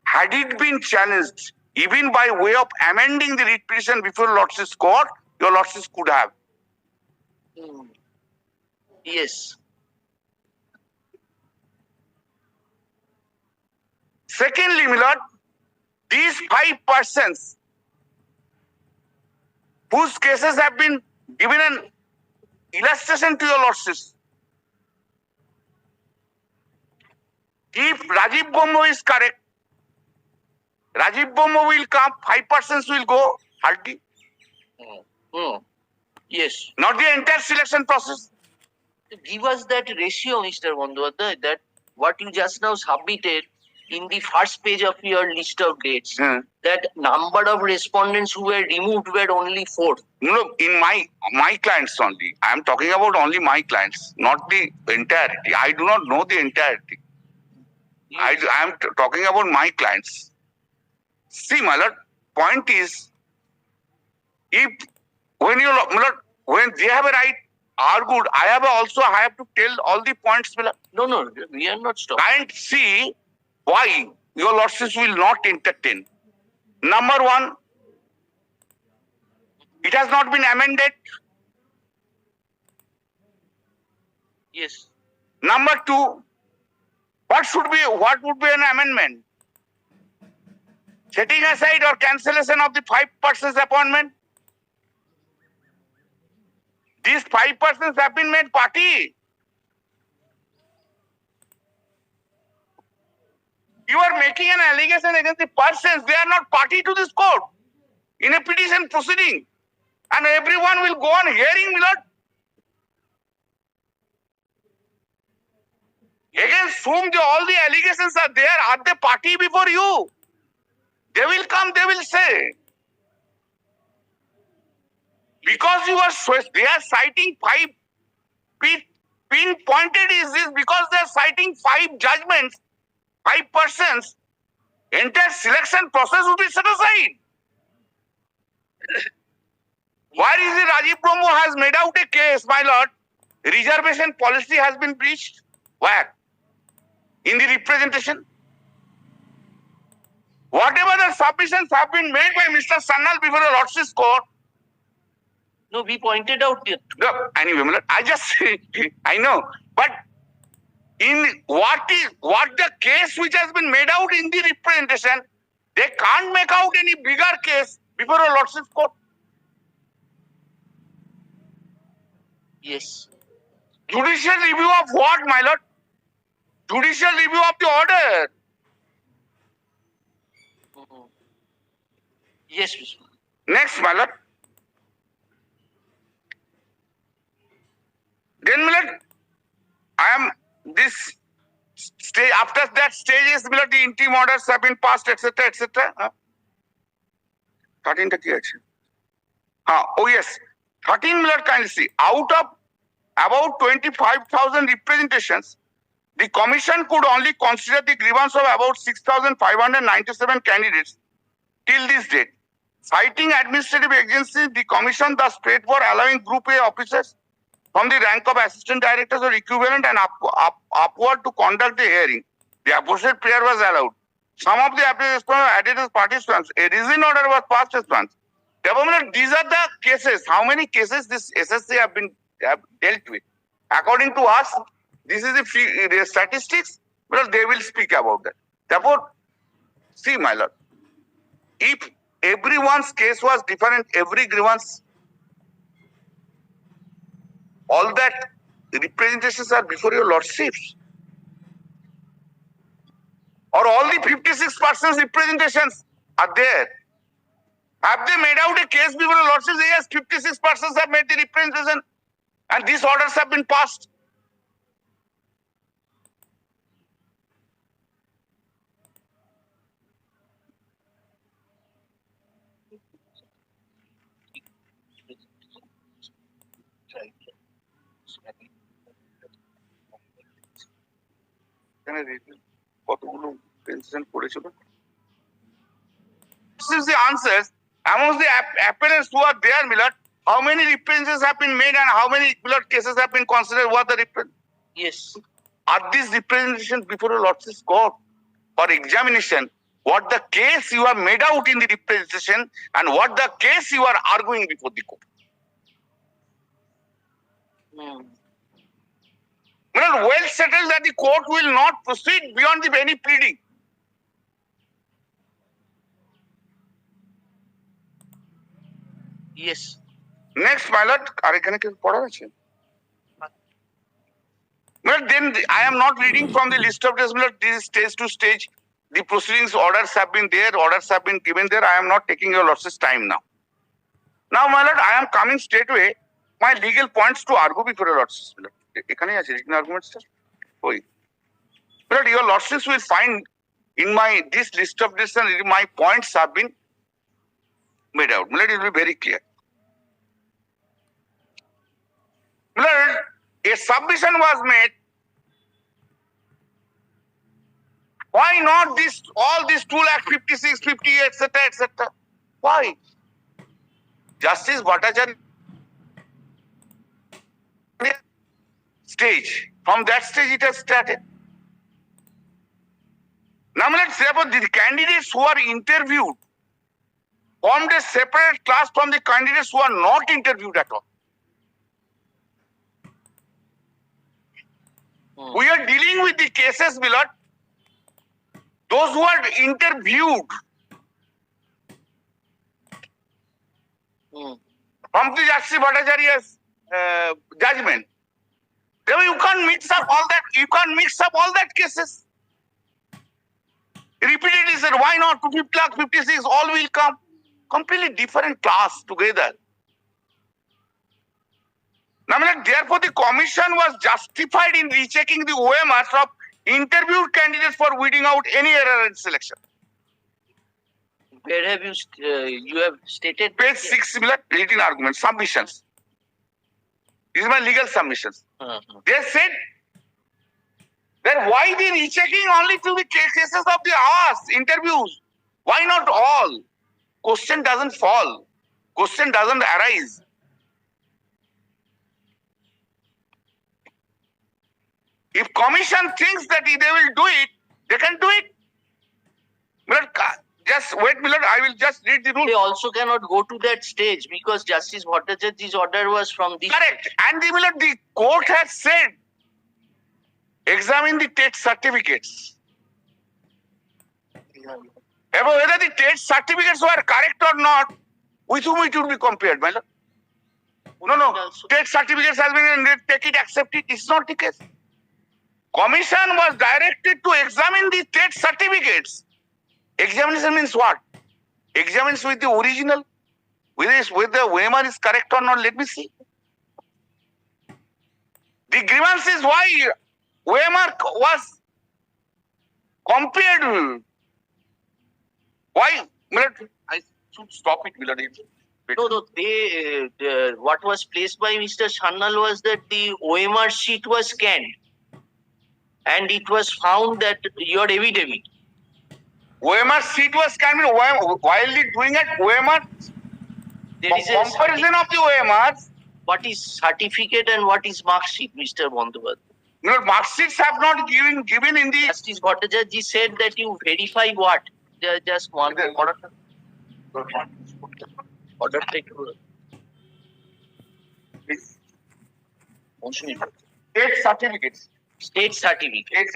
had it been challenged, even by way of amending the writ petition before lordship's court, your lordships could have. Yes. Secondly, my lord, these 5 persons whose cases have been given an illustration to your lordships. If Rajiv Bombo is correct, Rajiv Bombo will come, 5 persons will go, hardly. Yes. Not the entire selection process. Give us that ratio, Mr. Bandyopadhyay, that what you just now submitted in the first page of your list of dates, that number of respondents who were removed were only 4. No, in my clients only. I am talking about only my clients, not the entirety. I do not know the entirety. I am talking about my clients. See, my lord, point is, if when you when they have a right argued, I have to tell all the points, my lord. No, we are not stopping. And see why your lordships will not entertain. Number one, it has not been amended. Yes. Number two, what would be an amendment? Setting aside or cancellation of the 5 persons appointment. These 5 persons have been made party. You are making an allegation against the persons. They are not party to this court in a petition proceeding. And everyone will go on hearing, my lord. Against whom all the allegations are there, are they party before you? They will come, they will say. Because they are citing 5, pinpointed is this because they are citing 5 judgments, 5 persons, entire selection process will be set aside. Why is it Rajiv Brahmo has made out a case, my lord? Reservation policy has been breached. Where? In the representation. Whatever the submissions have been made by Mr. Sannal before the Lordship's court. No, we pointed out it. No, anyway, my lord, I know. But in what the case which has been made out in the representation, they can't make out any bigger case before a Lordship's court. Yes. Judicial review of what, my lord? Judicial review of the order. Mhm. Yes, Mr. Next, my lord. Then, my lord, I am this stage. After that stage is, my lord, the interim orders have been passed, etc., etc. 13 ta ki ache? Oh yes, 13, my lord, kindly see. Out of about 25,000 representations, the commission could only consider the grievance of about 6,597 candidates till this date. Citing administrative agencies, the commission thus prayed for allowing Group A officers from the rank of assistant directors or equivalent and upward to conduct the hearing. The aforesaid prayer was allowed. Some of the applications were added as participants. A reason order was passed as once. These are the cases. How many cases this SSC have dealt with? According to us, this is the statistics. Well, they will speak about that. Therefore, see, my lord, if everyone's case was different, every grievance, all that representations are before your lordships, or all the 56 persons representations are there. Have they made out a case before your lordships? Yes, 56 persons have made the representation, and these orders have been passed. কতগুলো pension করেছিল? This is the answers. Amongst the appellants who are there, Millard, how many representations have been made and how many Millard cases have been considered? What the Yes. Are these representations before a lordship's court for examination? What the case you have made out in the representation and what the case you are arguing before the court? Well settled that the court will not proceed beyond any pleading. Yes. Next, my lord, then I am not reading from the list of days. This is stage to stage. The proceedings orders have been there, orders have been given there. I am not taking your lordship's time now. Now, my lord, I am coming straight away my legal points to argue before your lordship. এখানেই আছে written arguments, sir. But your lordships will find in this list of this and my points have been made out. It will be very clear. A submission was made Why not this, all this 2,56,000, 50, etc., etc.? Why? Justice Bhattacharya stage. From that stage it has started. Now let's say about the candidates who are interviewed formed a separate class from the candidates who are not interviewed at all. We are dealing with the cases, beloved. Those who are interviewed from the Justice Bhattacharya's judgment. Therefore, you can't mix up all that. You can't mix up all that cases. Repeatedly said, why not 2,56,000 all will come? Completely different class together. Now, therefore, the commission was justified in rechecking the OMRs of interviewed candidates for weeding out any error in selection. Where have you have stated? Page 6, similar written arguments, submissions. These are my legal submissions. They said that why the rechecking only to the cases of the hours, interviews? Why not all? Question doesn't fall. Question doesn't arise. If commission thinks that they will do it, they can do it. Just wait, Millard, I will just read the rule. They also cannot go to that stage because Justice Bhattacharya's order was from the Correct. And Millard, the court has said, examine the TET certificates. About whether the TET certificates were correct or not, with whom it would be compared, Millard? No. TET certificates has been, take it, accept it. It's not the case. Commission was directed to examine the TET certificates. Examination means what? Examines with the original. Whether the OMR is correct or not, let me see. The grievance is why OMR was compared. Why? I should stop it, Millard. No. What was placed by Mr. Sannal was that the OMR sheet was scanned. And it was found that your affidavit. OMR sheet was scanned. While doing it, OMR, There is a comparison of the OMRs. What is certificate and what is mark sheet, Mr. Bandyopadhyay? Mark sheets have not given in the. Justice Bhattacharya said that you verify what? Just one order take. State certificates. State certificate.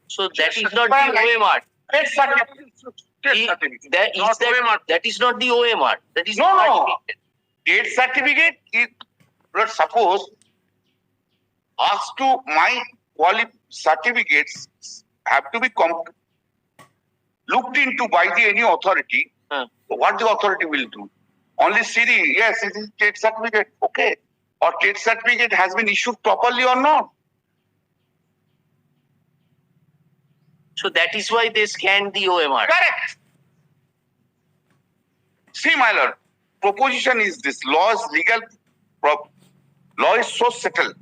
So that is State not the OMR. State certificate. That is not the OMR. That is No. State certificate is, suppose, asked to my certificates have to be looked into by any authority. What the authority will do? Only see the, yes, it is state certificate, okay. Or state certificate has been issued properly or not. So that is why they scanned the OMR. Correct. See, my lord, proposition is this: law is legal. Law is so settled.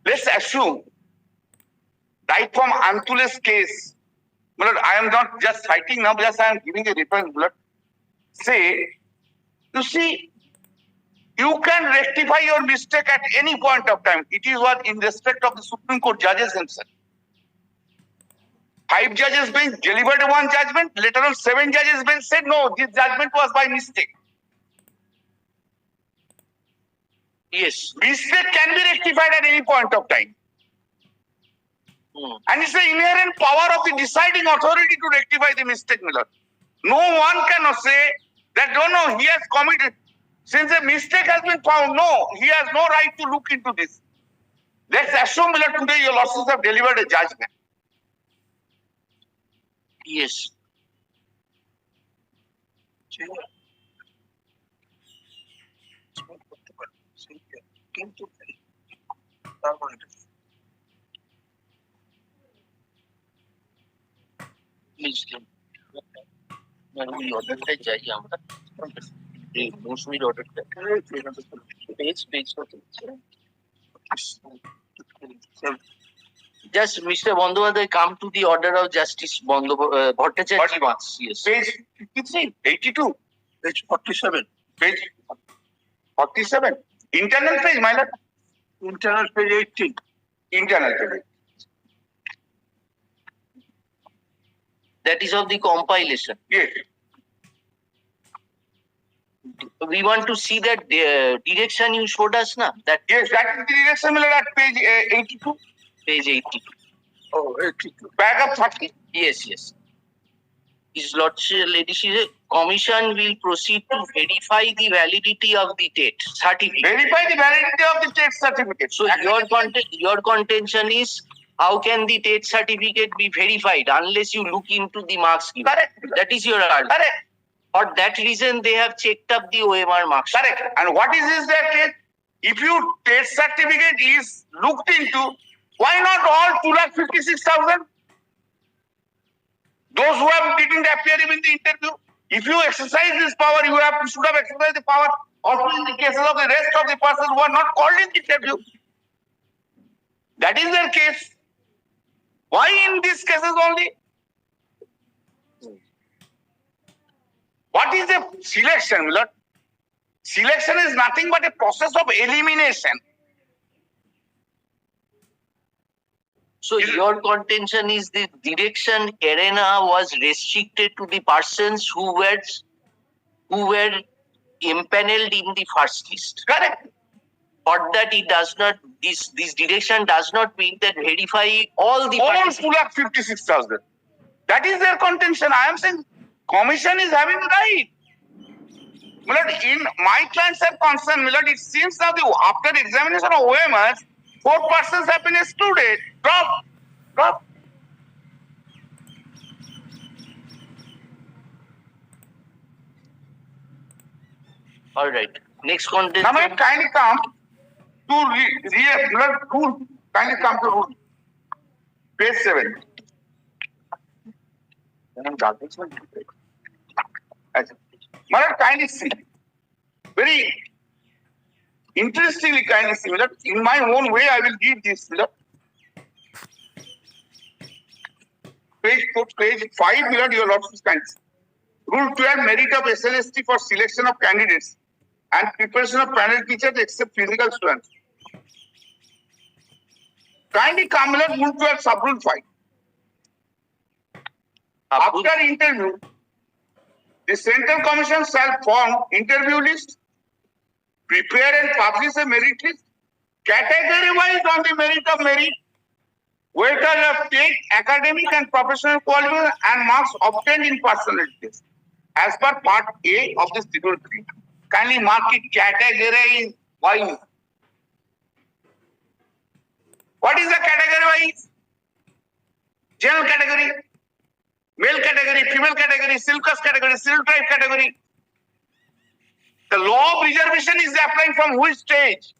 Let's assume, right from Antule's case, my lord, I am not just citing now, just I am giving a reference. My lord, say, you see, you can rectify your mistake at any point of time. It is what in respect of the Supreme Court judges themselves. 5 judges bench delivered one judgment. Later on, 7 judges bench said, no, this judgment was by mistake. Yes. Mistake can be rectified at any point of time. And it's the inherent power of the deciding authority to rectify the mistake, Miller. No one cannot say that, no, he has committed. Since a mistake has been found, no, he has no right to look into this. Let's assume, Miller, today your losses have delivered a judgment. Yes. Please. অর্ডারটা চাই আমরা এই মৌসুমীর অর্ডারটা page Just Mr. Bandyopadhyay, come to the order of Justice Bhattacharya once. Yes. Page 53, 82, Page 47. page 47. Internal page, my lord. Internal page 18. Internal page. That is of the compilation. Yes. We want to see that direction you showed us, na? That Yes, that is the direction, my lord, at page 82. page 80. Oh, 82. Paragraph 30. Yes, yes. His Lordship, Ladyship, Commission will proceed to verify the validity of the TET certificate. Verify the validity of the TET certificate. So your contention is, how can the TET certificate be verified unless you look into the marks given? Correct. That is your argument. Correct. For that reason, they have checked up the OMR marks. Correct. And what is that TET? If your TET certificate is looked into, why not all 256,000? Those who have didn't appear in the interview. If you exercise this power, you should have exercised the power also in the cases of the rest of the persons who are not called in the interview. That is their case. Why in these cases only? What is the selection, Lord? Selection is nothing but a process of elimination. So your contention is the direction arena was restricted to the persons who were impaneled in the first list. Correct. For that, it does not. This direction does not mean that verify all the All participants. 256,000. That is their contention. I am saying commission is having right. Milord, in my clients are concerned, Milord, it seems now after examination of OMS, 4 persons have been excluded. Drop. All right. Next contention. Now, may kindly come to rule. Kindly come to rule. Page 7. Milord, kindly see. Very interestingly, kindly see. Milord, in my own way, I will read this. Milord. Page 5, Milord, your lordship's kindly. Rule 12, merit of SLST for selection of candidates and preparation of panel teachers except physical students. Kindly come, Milord, Rule 12, sub-rule 5. After interview, the Central Commission shall form interview list, prepare and publish a merit list, category-wise on the merit of merit, weightage of state, academic and professional qualification and marks obtained in personal test. As per Part A of the Schedule 3. Kindly mark it category-wise. What is the category-wise? General category, male category, female category, silk-caste category, silk tribe category. The law of reservation is applying from which stage?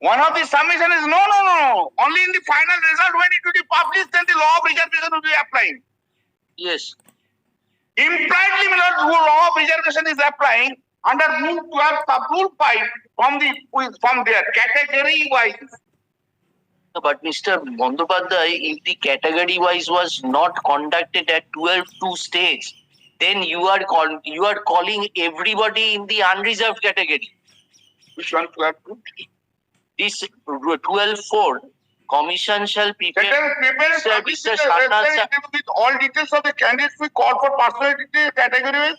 One of the summation is no. Only in the final result when it will be published, then the law of reservation will be applying. Yes. Impliedly, my lord, law of reservation is applying under Rule 12, sub-rule 5 from their category-wise. But Mr. Bandyopadhyay, if the category-wise was not conducted at 12-2 stage, then you are calling everybody in the unreserved category. Which one? 12-2? This 12-4, Commission shall prepare. Prepare with all details of the candidates we call for personality category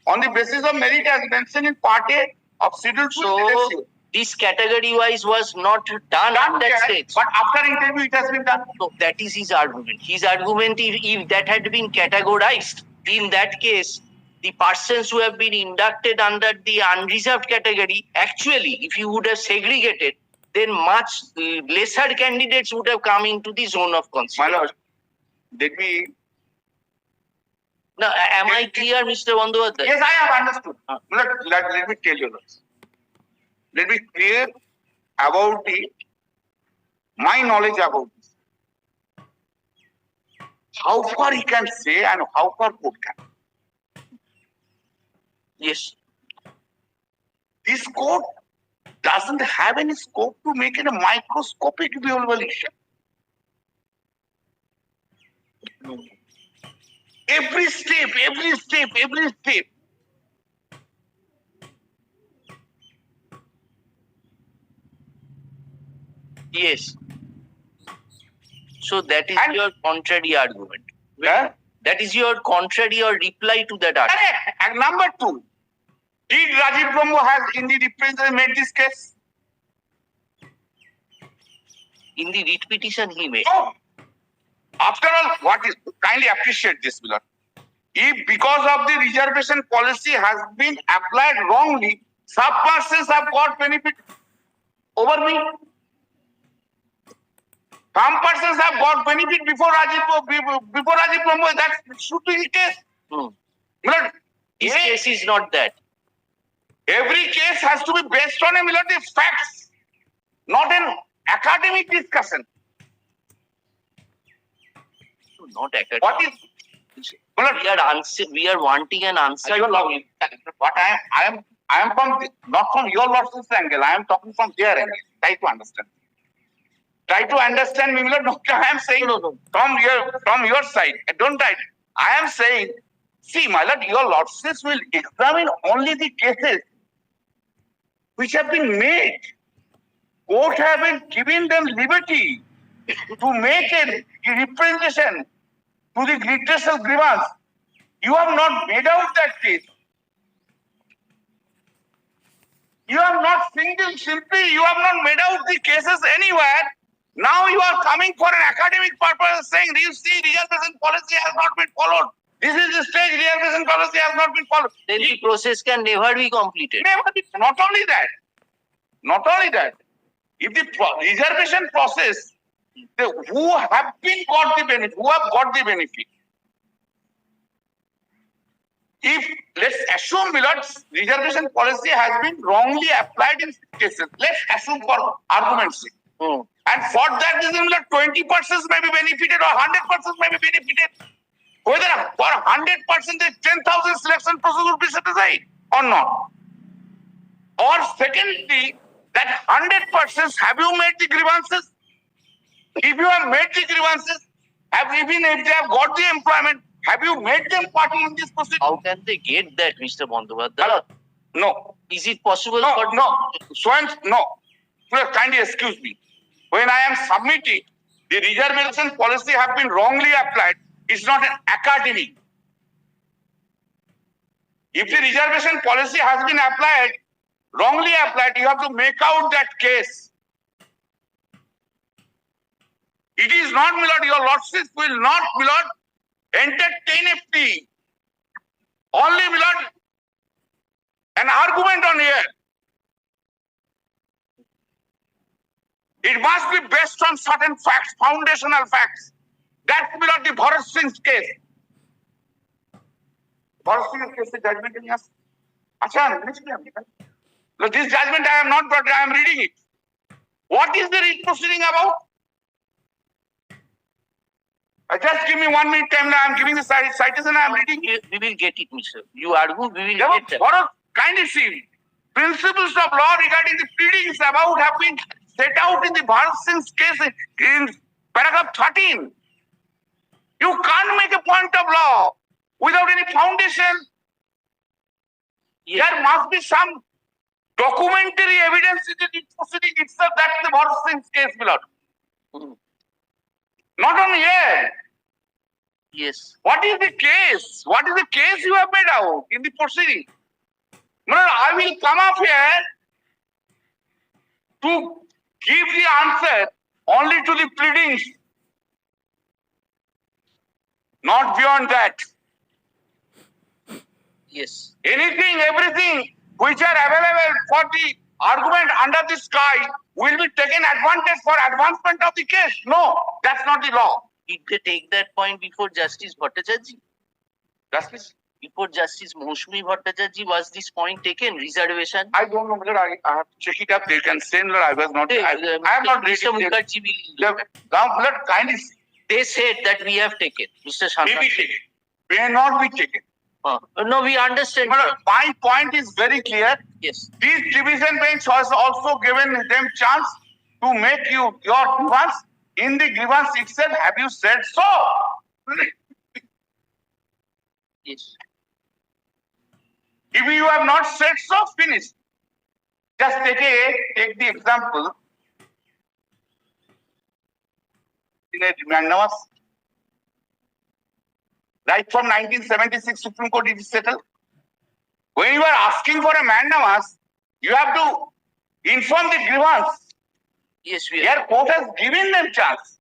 on the basis of merit as mentioned in Part A of Schedule 2. So this category-wise was not done at that stage. But after interview, it has been done. So that is his argument. His argument, if that had been categorized, in that case, the persons who have been inducted under the unreserved category, actually, if you would have segregated, then much lesser candidates would have come into the zone of My consideration. lord, let me. Now, am I clear, Mr. Bandyopadhyay? Yes, I have understood. Let me tell you this. Let me clear about my knowledge about this. How far he can say and how far court can. Yes. This court doesn't have any scope to make it a microscopic evaluation. Every step. Yes. So that is And- your contrary argument. Yeah? That is your contrary or reply to that argument. Correct. And number two, did Rajiv Brahmo has in the representative made this case? In the writ petition he made. No. After all, what is kindly appreciate this, beloved. If because of the reservation policy has been applied wrongly, some persons have got benefit over me. Some persons have got benefit before Rajiv Brahmo. That should be the case. Beloved, This case is not that. every case has to be based on a melody facts, not an academic discussion. Not academic. What is We are wanting an answer. what I am from not from your lordship's angle. I am talking from their angle. Try to understand. Try to understand me, Milord. No, I am saying No. from your side. Don't try. I am saying, see, my lord, your lordships will examine only the cases which have been made. Court have been given them liberty to make a representation to the redressal grievance. You have not made out that case. You have not simply you have not made out the cases anywhere. Now you are coming for an academic purpose saying, you see, reservation policy has not been followed. This is the stage, reservation policy has not been followed. Then the process can never be completed. Never be. Not only that, if the reservation process, who have got the benefit, if let's assume, Milord, reservation policy has been wrongly applied in cases, let's assume for argument's sake. And for that reason, 20% may be benefited or 100% may be benefited. Whether for 100% the 10,000 selection process would be set aside or not. Or secondly, that 100% have you made the grievances? If you have made the grievances, even if they have got the employment, have you made them party in this proceeding? How can they get that, Mr. Bandyopadhyay? No. Is it possible No. Please kindly excuse me. When I am submitting, the reservation policy have been wrongly applied. It's not an academic. If the reservation policy has been applied, wrongly applied, you have to make out that case. It is not, my lord, your lordship will not, my lord, entertain a plea. Only, my lord, an argument on here. It must be based on certain facts, foundational facts. That's not the Bharat Singh's case. Bharat Singh's case, the judgment in yes. Acha, look, this judgment I am not brought, I am reading it. What is the proceeding about? Just give me 1 minute time. I am giving the citation. I am reading it. We will get it, Mr. You argue, we will Yeah, get that. Bharat, kindly see. Principles of law regarding the pleadings about have been set out in the Bharat Singh's case in paragraph 13. You can't make a point of law without any foundation. Yes. There must be some documentary evidence in the proceeding itself. That's the Bharat Singh's case, my lord. Not only here. Yes. What is the case? What is the case you have made out in the proceeding? No, I will come up here to give the answer only to the pleadings. Not beyond that. Yes. Anything, everything which are available for the argument under the sky will be taken advantage for advancement of the case. No, that's not the law. Did they take that point before Justice Bhattacharya? Justice? Before Justice Moushumi Bhattacharya was this point taken? Reservation? I don't know whether I have to check it up. They can say that I was not. I am not Mr. reading. Mukherjee will. Now, kindly They said that we have taken. Mr. Shantan. may be taken. May not be taken. No, we understand. My point is very clear. Yes. This division bench has also given them chance to make your grievance in the grievance itself. Have you said so? Yes. If you have not said so, finish. Just take the example. In a mandamus, right from 1976 Supreme Court it is settled. When you are asking for a mandamus, you have to inform the grievance. Yes, we Your are. court has given them chance.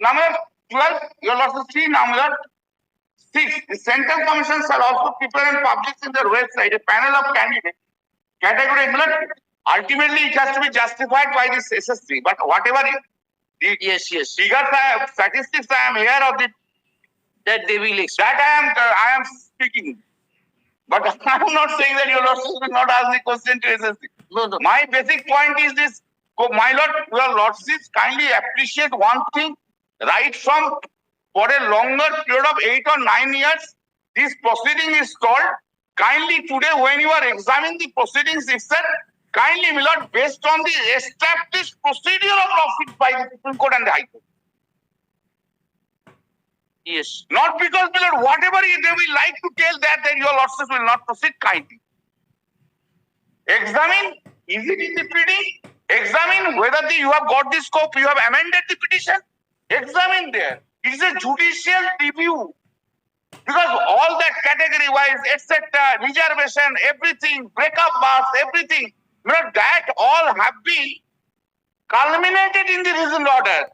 Number 12, your losses 3, number 6. The Central Commission shall also prepare and publish in their website a panel of candidates. Category ultimately it has to be justified by this SSC. But whatever the Yes, yes. figures statistics I am here of the That they will explain. that I am speaking. But I am not saying that your lordships will not ask the question to SSC. No, no. My basic point is this, my lord, your lordships kindly appreciate one thing, right from for a longer period of 8 or 9 years, this proceeding is stalled. Kindly today, when you are examining the proceedings itself, kindly, my lord, based on the established procedure of lawsuits by the Supreme Court and the High Court. Yes. Not because, my lord, whatever they will like to tell that your lordships will not proceed, kindly. Examine, is it in the pleading? Examine whether you have got the scope, you have amended the petition. Examine there. It is a judicial review. Because all that category-wise, etc., reservation, everything, breakup bars, everything, that all have been culminated in the reasoned order.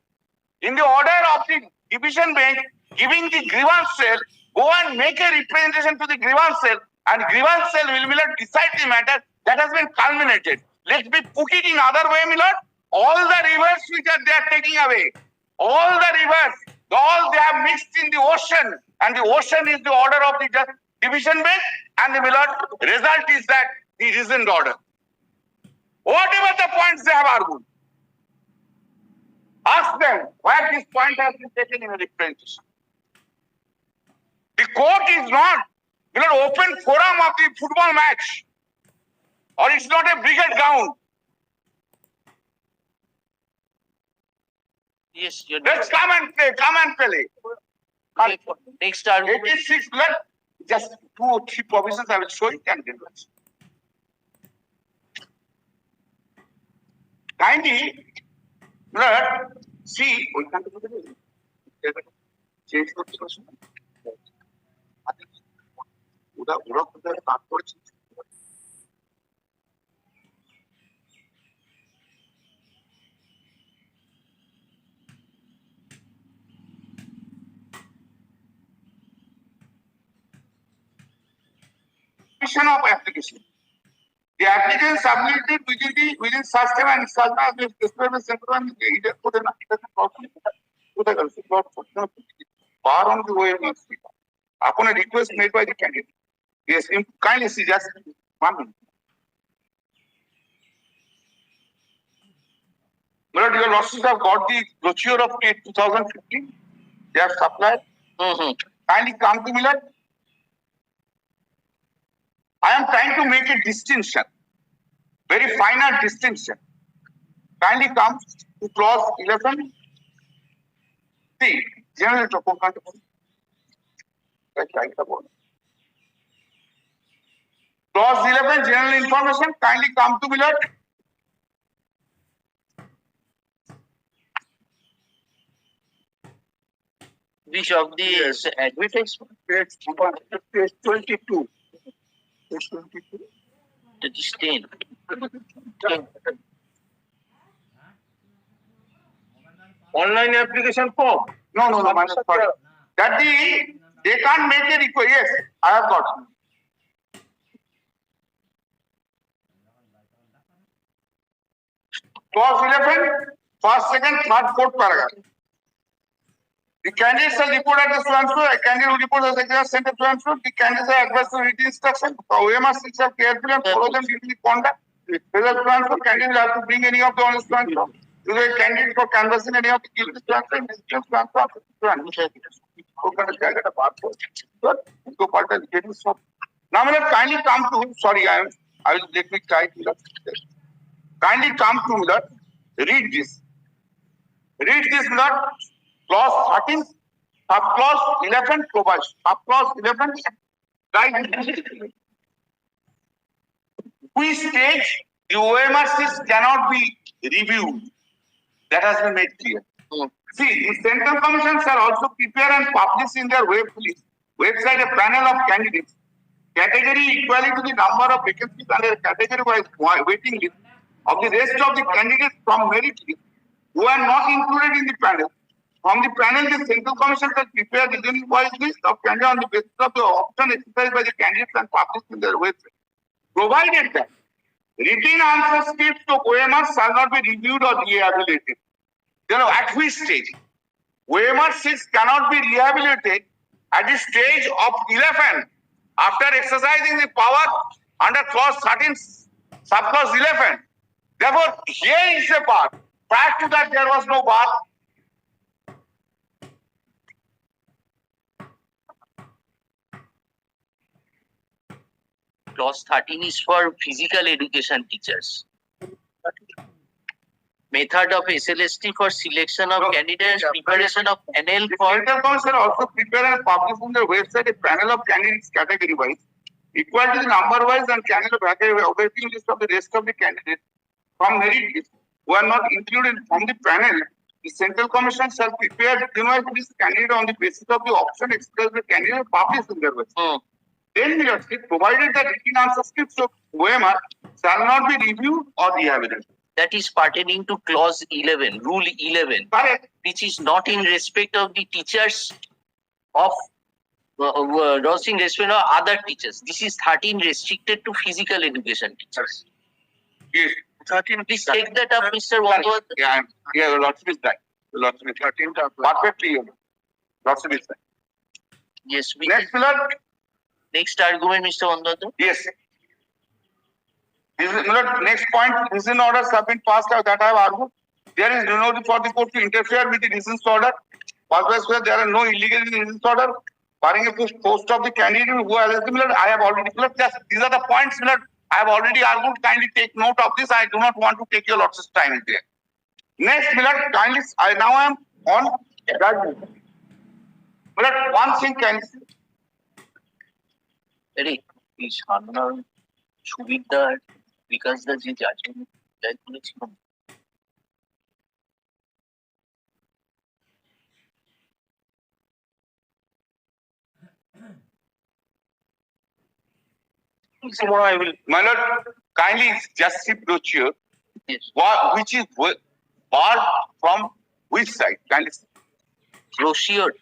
In the order of the division bench, giving the grievance cell, go and make a representation to the grievance cell, and grievance cell will decide the matter that has been culminated. Let me put it in other way, my lord. All the rivers which they are taking away, all the rivers, all they have mixed in the ocean, and the ocean is the order of the division bench, and the result is that the reasoned order. Whatever the points they have argued, ask them where this point has been taken in a representation. The court is not open forum of the football match, or it's not a brigade ground. Yes, you're Let's come and play. Okay, next argument. 86, just 2 or 3 provisions I will show you and then let's. Kindly, see, we can change the question. Of application. The applicant submitted within such time and such as the display center and either put an far on the way upon a request made by the candidate. Yes, kindly see just 1 minute. But your losses have got the brochure of 2015. They have supplied. Kindly come to Miller. I am trying to make a distinction, very final distinction. Kindly come to clause 11. See, general clause 11, general information. Kindly come to Miller. Which of the advertisement? Page 22. The disdain. Online application form. No, my sorry. That they can't make a request. Yes, I have got. Clause 11, first, second, third, fourth paragraph. The candidate shall report at the so-and-so, a candidate will report at the exam center so-and-so, the candidates are advised to read the instruction, the OMR shall carefully and follow them during the conduct. The so-and-so candidate will have to bring any of the honest so-and-so. To the candidate for canvassing any of the guilty so-and-so, and this so-and-so. Now, kindly come to, sorry, I will let me try to kindly come to read this. Read this, clause 13, Subclause 11 provides. Subclause 11, right? Which stage the OMRCs cannot be reviewed. That has been made clear. See, the Central Commission shall also prepare and publish in their website a panel of candidates, category equally to the number of vacancies under category-wise waiting list of the rest of the candidates from merit list who are not included in the panel. From the panel, the Central Commission shall prepare region-wise list of candidates on the basis of the option exercised by the candidates and publish in their website. Provided that written answer scripts to OMR shall not be reviewed or rehabilitated. At which stage? OMR 6 cannot be rehabilitated at the stage of 11 after exercising the power under clause 13, subclause 11. Therefore, here is the bar. Prior to that, there was no bar. Clause 13 is for physical education teachers. Method of SLST for selection of candidates, preparation of panel for. Central Commission also prepare and publish on their website a panel of candidates category wise, equal to the number wise and panel of waiting list of the rest of the candidates from merit list who are not included from the panel. The Central Commission shall prepare this candidate on the basis of the option expressed by candidate published in their website. Then we are provided that written answer scripts of OMR shall not be reviewed or rehabilitated. That is pertaining to clause 11, rule 11, Correct. which is not in respect of the teachers of not in respect of other teachers. This is 13 restricted to physical education teachers. Yes. 13. Please take that up, Mr. Wangwat. Yeah, Lordship is right. Lordship is 13. Perfectly. Lordship is right. Yes. Next pillar. Next argument, Mr. Wangwat. Yes. Next point, decision orders have been passed out that I have argued. There is no need for the court to interfere with the decision order. First, there are no illegal decision order. Barring a post of the candidate who has similar, I have already these are the points I have already argued. Kindly take note of this. I do not want to take your lots of time in there. Next, kindly, I now am on judgment. One thing can Ready? Please, সুবিধা বিকাশ দা যে judgement করেছিল tomorrow I will, my lord, kindly just see brochure. Yes. Which is barred from which side? Kindly see. Brochure.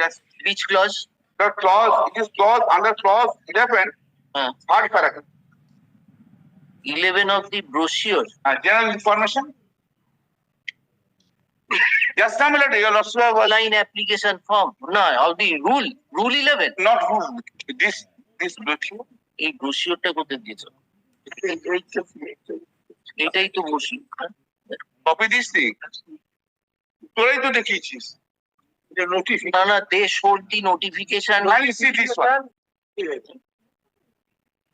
Just Which clause? the clause. It is clause under clause 11. Third paragraph. 11 of the brochure. General information. Just now, my lord, your lordship was Line application form. No, of the rule. Rule 11. not rule. This brochure. এই ব্রোশিওরটা কোথায় দিয়েছো? এটাই তো brochure. Copy this thing. তোরাই তো দেখিয়েছিস। না না, they showed the notification. Kindly see this one.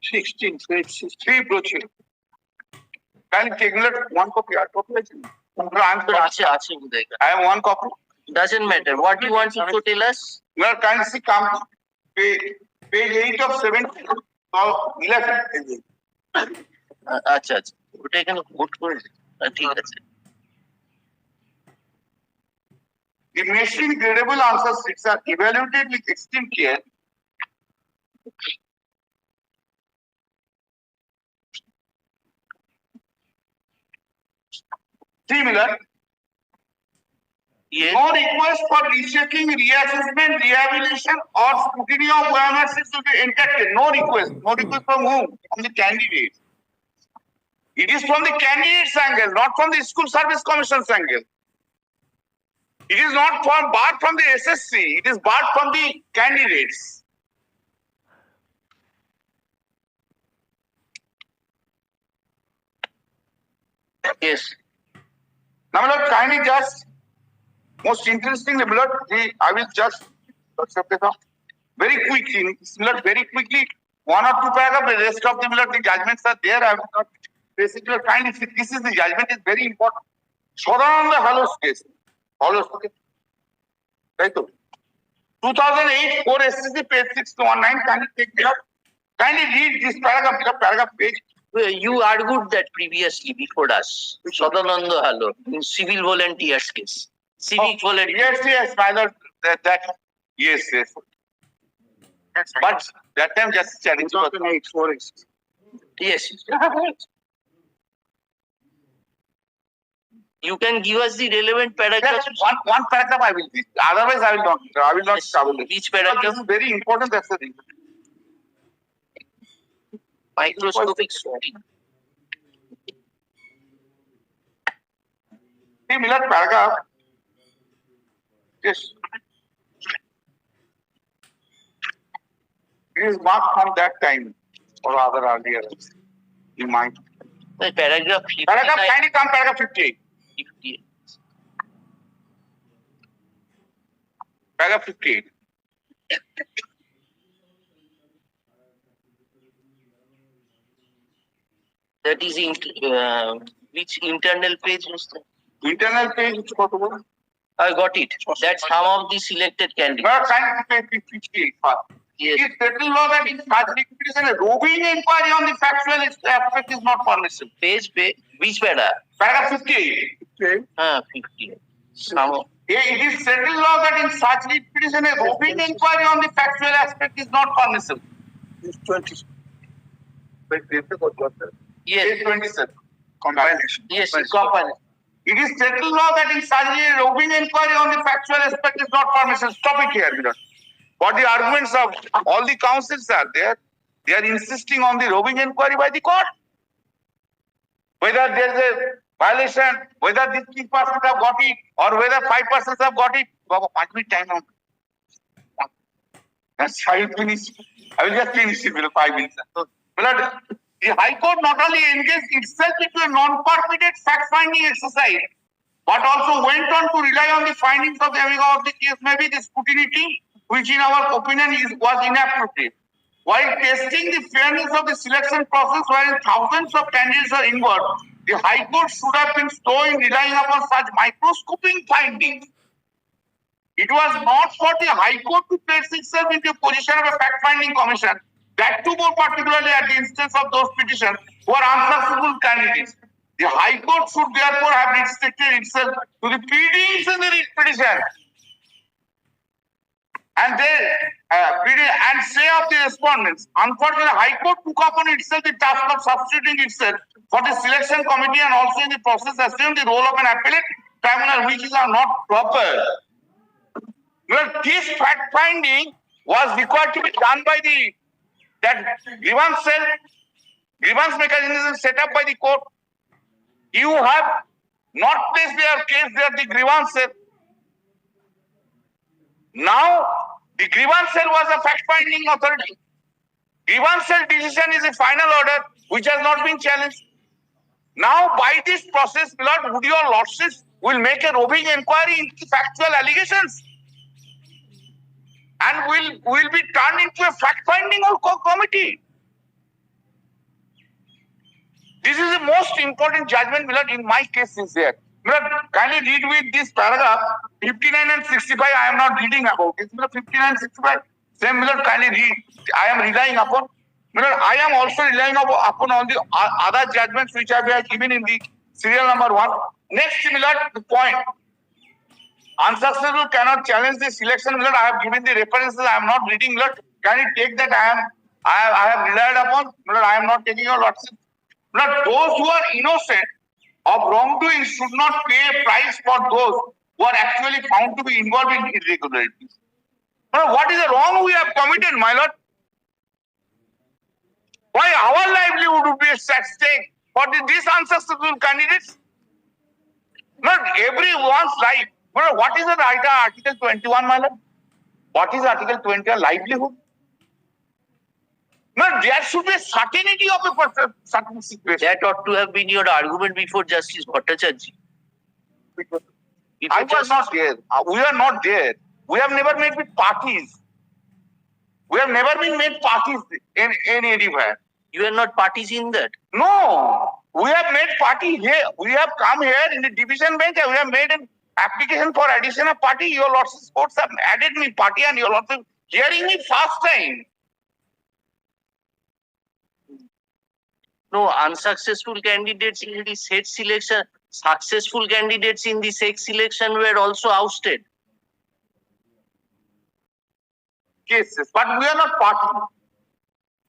16, 3 brochure. Kindly take one copy. Hard copy আছে বোধহয়। I have one copy. Doesn't matter. What you want to tell us? Well, kindly see, come page 8 of 17 or 11. আচ্ছা আচ্ছা, ওটা এখানে coat করে ঠিক আছে। The machine gradable answer sheets are evaluated with extreme care. Similar. Yes. No request for rechecking, reassessment, rehabilitation, or scrutiny of OMR sheets will be entertained. No request. No request from whom? From the candidate. It is from the candidate's angle, not from the School Service Commission's angle. It is not barred from the SSC. It is barred from the candidates. Yes. Now, my lord, kindly just, most interestingly, my lord, I will just very quickly, my lord, very quickly, one or two paragraphs, the rest of the, my lord, the judgments are there. I will not basically kindly see, this is the judgment is very important. Shodan the Hallows case. Hallows case. Right? 2008 4 SSC page 619. Can you take it up? Kindly read this paragraph page. You argued that previously before us. Sadananda Halo in civil volunteers case. Civic volunteers. Yes, my lord. Yes. But that time just challenge. 2008 4 SSC. Yes. You can give us the relevant paragraph. One paragraph I will read. Otherwise, I will not. Trouble it. Which Because paragraph? this is very important. That's the thing. Microscopic sorting. Similar paragraph. Yes. It is marked from that time or rather earlier. You might. Paragraph 59. Paragraph, kindly come paragraph 58. 58. Paragraph 58. That is which internal page was that? Internal page, which got over. I got it. That's some of the selected candidates. But kindly page 58 first. Yes. It is settled law that in such liquidation, a roving inquiry on the factual aspect is not permissible. Page, which paragraph? Paragraph 58. 58. Some. It is settled law that in such liquidation, a roving inquiry on the factual aspect is not permissible. It's 20. Yes. Page 27. Compilation. Yes. Company. It is settled law that in such a roving inquiry on the factual aspect is not permissible. Stop it here, Milord. What the arguments of all the counsels are there? They are insisting on the roving inquiry by the court. Whether there is a violation, whether these 3% have got it, or whether 5% have got it. Baba, 5 minute time now. That's how you finish. I will just finish it with 5 minutes. Milord, the High Court not only engaged itself into a non-permitted fact-finding exercise, but also went on to rely on the findings of the amigo of the case, maybe the scrutiny team, which in our opinion was inappropriate. While testing the fairness of the selection process wherein thousands of candidates are involved, the High Court should have been slow in relying upon such microscopic findings. It was not for the High Court to place itself into a position of a fact-finding commission, that too more particularly at the instance of those petitions who are unsuccessful candidates. The High Court should therefore have restricted itself to the pleadings in the petition. And say of the respondents. Unfortunately, the High Court took upon itself the task of substituting itself for the selection committee and also in the process assumed the role of an appellate tribunal, which is not proper. Well, this fact finding was required to be done by that grievance mechanism set up by the court. You have not placed their case there, the grievance cell. Now, the grievance cell was a fact-finding authority. Grievance cell decision is a final order which has not been challenged. Now, by this process, Lord, would your lordships will make a roving inquiry into factual allegations and will be turned into a fact-finding committee. This is the most important judgment, Milord, in my case is there. Milord, kindly read with this paragraph 59 and 65. I am not reading about it. Milord, 59 and 65. Same, Milord, kindly read. I am relying upon. Milord, I am also relying upon all the other judgments which I have given in the serial number 1. Next, Milord, the point. Unsuccessful cannot challenge the selection, Milord. I have given the references. I am not reading, Milord. Can you take that? I have relied upon, Milord. I am not taking your lordship. Milord, those who are innocent of wrongdoing should not pay a price for those who are actually found to be involved in irregularities. Milord, what is the wrong we have committed, my lord? Why our livelihood would be at stake for these unsuccessful candidates? Not everyone's life. But what is the right of Article 21, my lord? What is Article 21? Livelihood? No, there should be a certainty of a certain situation. That ought to have been your argument before Justice Bhattacharya. I was not there. We are not there. We have never met with parties. We have never been made parties in anywhere. You are not parties in that. No. We have made party here. We have come here in the division bench and we have made application for addition of party, your lordship's courts have added me party and your lordship hearing me first time. No, unsuccessful candidates in the set selection, successful candidates in the set selection were also ousted. Cases, but we are not party.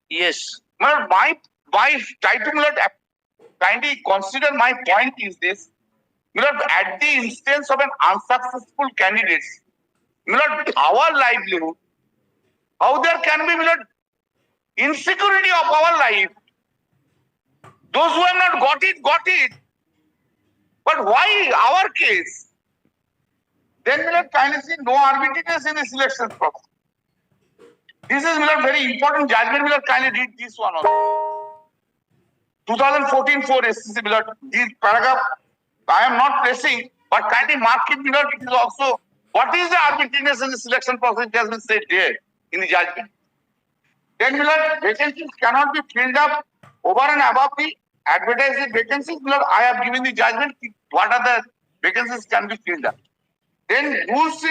Yes. Well, my typing, my lord, kindly consider my point is this. My lord, at the instance of an unsuccessful candidate, my lord, our livelihood, how there can be, my lord, insecurity of our life. Those who have not got it, got it. But why our case? Then my lord, kindly see no arbitrariness in the selection process. This is, my lord, very important judgment. My lord, kindly read this one also. 2014 4 SSC, my lord, this paragraph I am not pressing, but kindly mark it, my lord, it is also what is the arbitrariness in the selection process. It has been said there in the judgment. Then, my lord, vacancies cannot be filled up over and above the advertised vacancies. My lord, I have given the judgment. What are the vacancies can be filled up? Then rules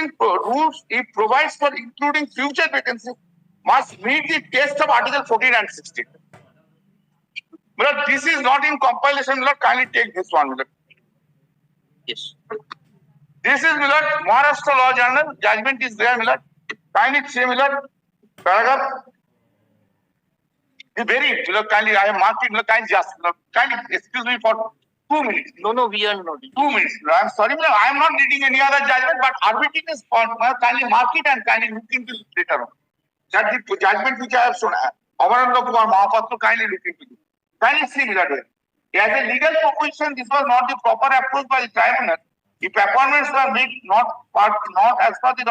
it provides for including future vacancies must meet the test of Article 14 and 16. My lord, this is not in compilation. My lord, kindly take this one. My lord. Yes. This is, my lord, Maharashtra Law Journal. Judgment is there, my lord. Kindly say, my lord, paragraph. The very, my lord, kindly I have marked it. My lord, kindly excuse me for 2 minutes. No, we are not. 2 minutes. I am sorry, my lord, I am not reading any other judgment, but arbitrariness point. My lord, kindly mark it and kindly look into it later on. That the judgment which I have shown, Amaranda Kumar Mahapatra, kindly look into it. Kindly see, my lord. As a legal proposition, this was not the proper approach by the tribunal. If appointments were made not as per the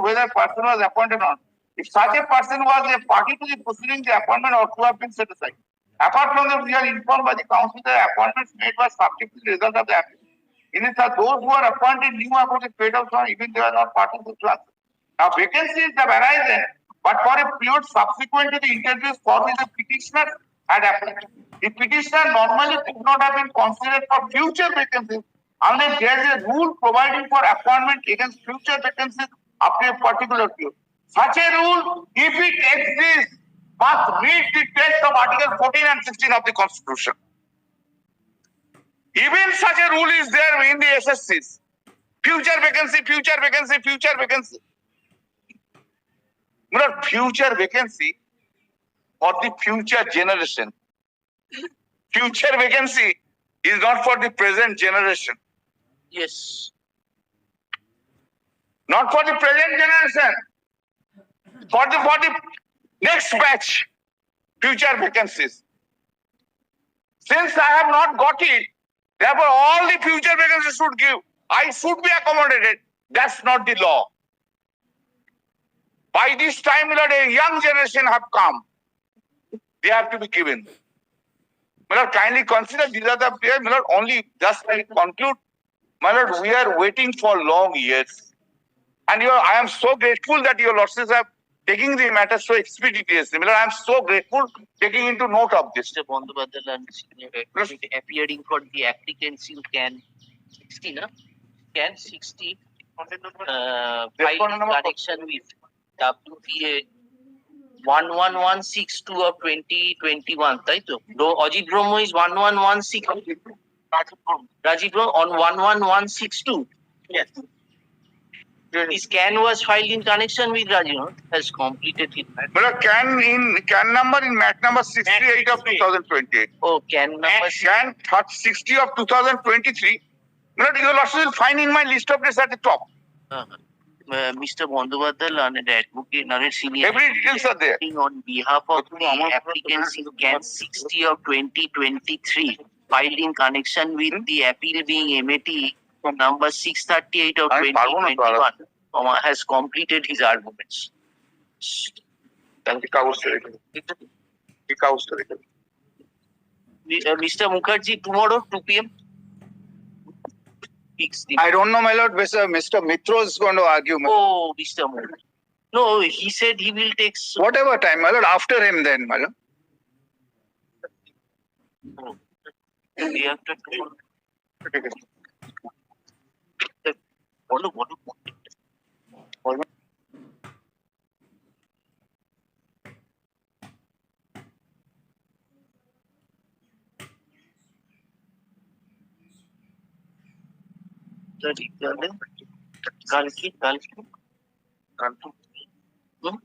whether a person was appointed or not. If such a person was a party to the proceeding, the appointment ought to have been set aside. Apart from that, we are informed by the council that appointments made were subject to the result of the application. In it, those who are appointed knew about the fate of some, even they are not parties to the answer. Now, vacancies have arisen, but for a period subsequent to the interviews for which the petitioner had applied. The petitioner normally could not have been considered for future vacancies unless there is a rule providing for appointment against future vacancies after a particular period. Such a rule, if it exists, must meet the test of Article 14 and 16 of the Constitution. Even such a rule is there in the SSCs. Future vacancy, future vacancy, future vacancy. Not future vacancy for the future generation. Future vacancy is not for the present generation. Yes. Not for the present generation. For the next batch, future vacancies. Since I have not got it, therefore all the future vacancies should give. I should be accommodated. That's not the law. By this time, my lord, a young generation have come. They have to be given. My lord, kindly consider these are the players. My lord, only just I conclude. My lord, we are waiting for long years. And I am so grateful that your lordships have taking the matter so expeditiously. My lord, I am so grateful taking into note of this. Mr. Bandyopadhyay appearing for the applicants in CAN 60, na? CAN 60, filed in connection with WPA 11162 of 2021, right? So, Ajit Brahmo is 11162. Rajiv Brahmo on 11162. Yes. This CAN was filed in connection with Rajiv, has completed it. But CAN number in MAT number 68 of 2028. Oh, CAN number CAN 60 of 2023. But your lordship will find in my list of dates at the top. Mr. Bandyopadhyay, learned advocate, learned senior. Every details are there. On behalf of the applicants in CAN 60 of 2023, filed in connection with the appeal being MAT number 638 of 2021, has completed his arguments. Mr. Mukherjee, tomorrow 2 p.m. I don't know, my lord. Mr. Mitro is going to argue. Oh, Mr. Mukherjee. No, he said he will take whatever time, my lord. After him, then, my lord. Day after tomorrow. বলো বলো বলো। কালকে কালকে কালকে হুম?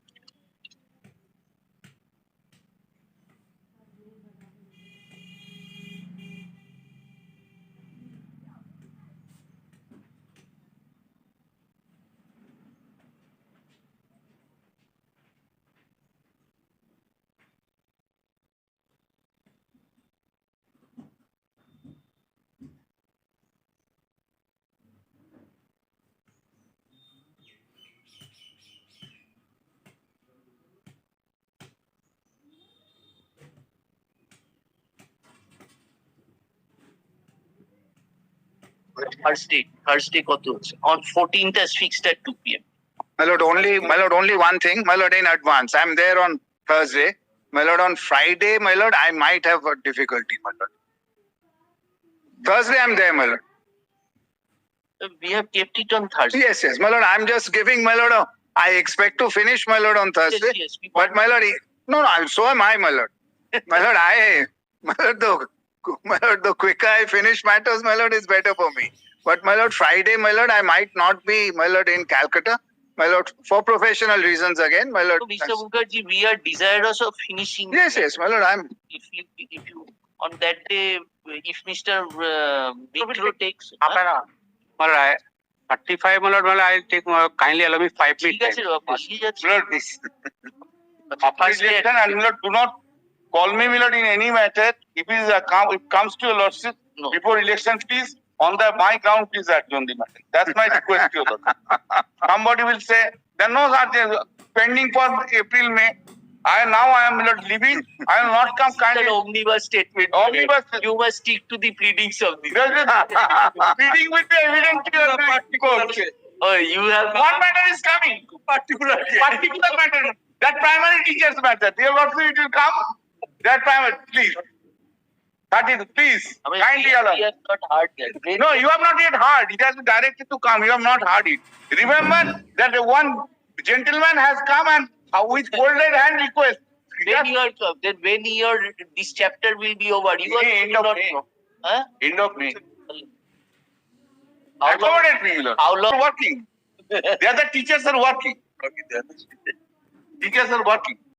Thursday কত হচ্ছে? On 14th as fixed at 2 p.m. My lord, only one thing, my lord, in advance. I'm there on Thursday. My lord, on Friday, my lord, I might have a difficulty, my lord. Thursday, I'm there, my lord. We have kept it on Thursday. Yes, my lord, I'm just giving, my lord, I expect to finish, my lord, on Thursday. Yes, we But my lord, no, so am I, my lord. My lord, the quicker I finish matters, my lord, is better for me. But my lord, Friday, my lord, I might not be, my lord, in Calcutta. My lord, for professional reasons again, my lord. So, Mr. Mukherjee, we are desirous of finishing. Yes, my lord, If you on that day, if Mr. Mitro takes. My lord, 35, my lord, I'll take, kindly allow me 5 ঠিক minutes. আছে বাবা, ঠিক আছে। My lord, after election, and my lord, do not call me, my lord, in any matter. If it comes to your lordship, No. before election, please, on my ground, please adjourn the matter. That's my request to your lord. Somebody will say, there no such pending for April, May. I am not leaving. I will not come An kindly. omnibus statement. Omnibus. You must stick to the pleadings of the. Reading with the evidence to your court. Oh, you have One matter is coming. Particular matter. That primary teachers matter. Dear Lord, it will come. That primary, please. That is, please. I mean, Kindly allow. we have not heard that. No, you have not yet heard. It has been directed to come. You have not heard it. Remember that one gentleman has come and with folded hand request. When this chapter will be over, you also End do of not May. know. Huh? End of May. How long? Accommodate me, Lord. How long? Working. The other teachers are working. Teachers are working.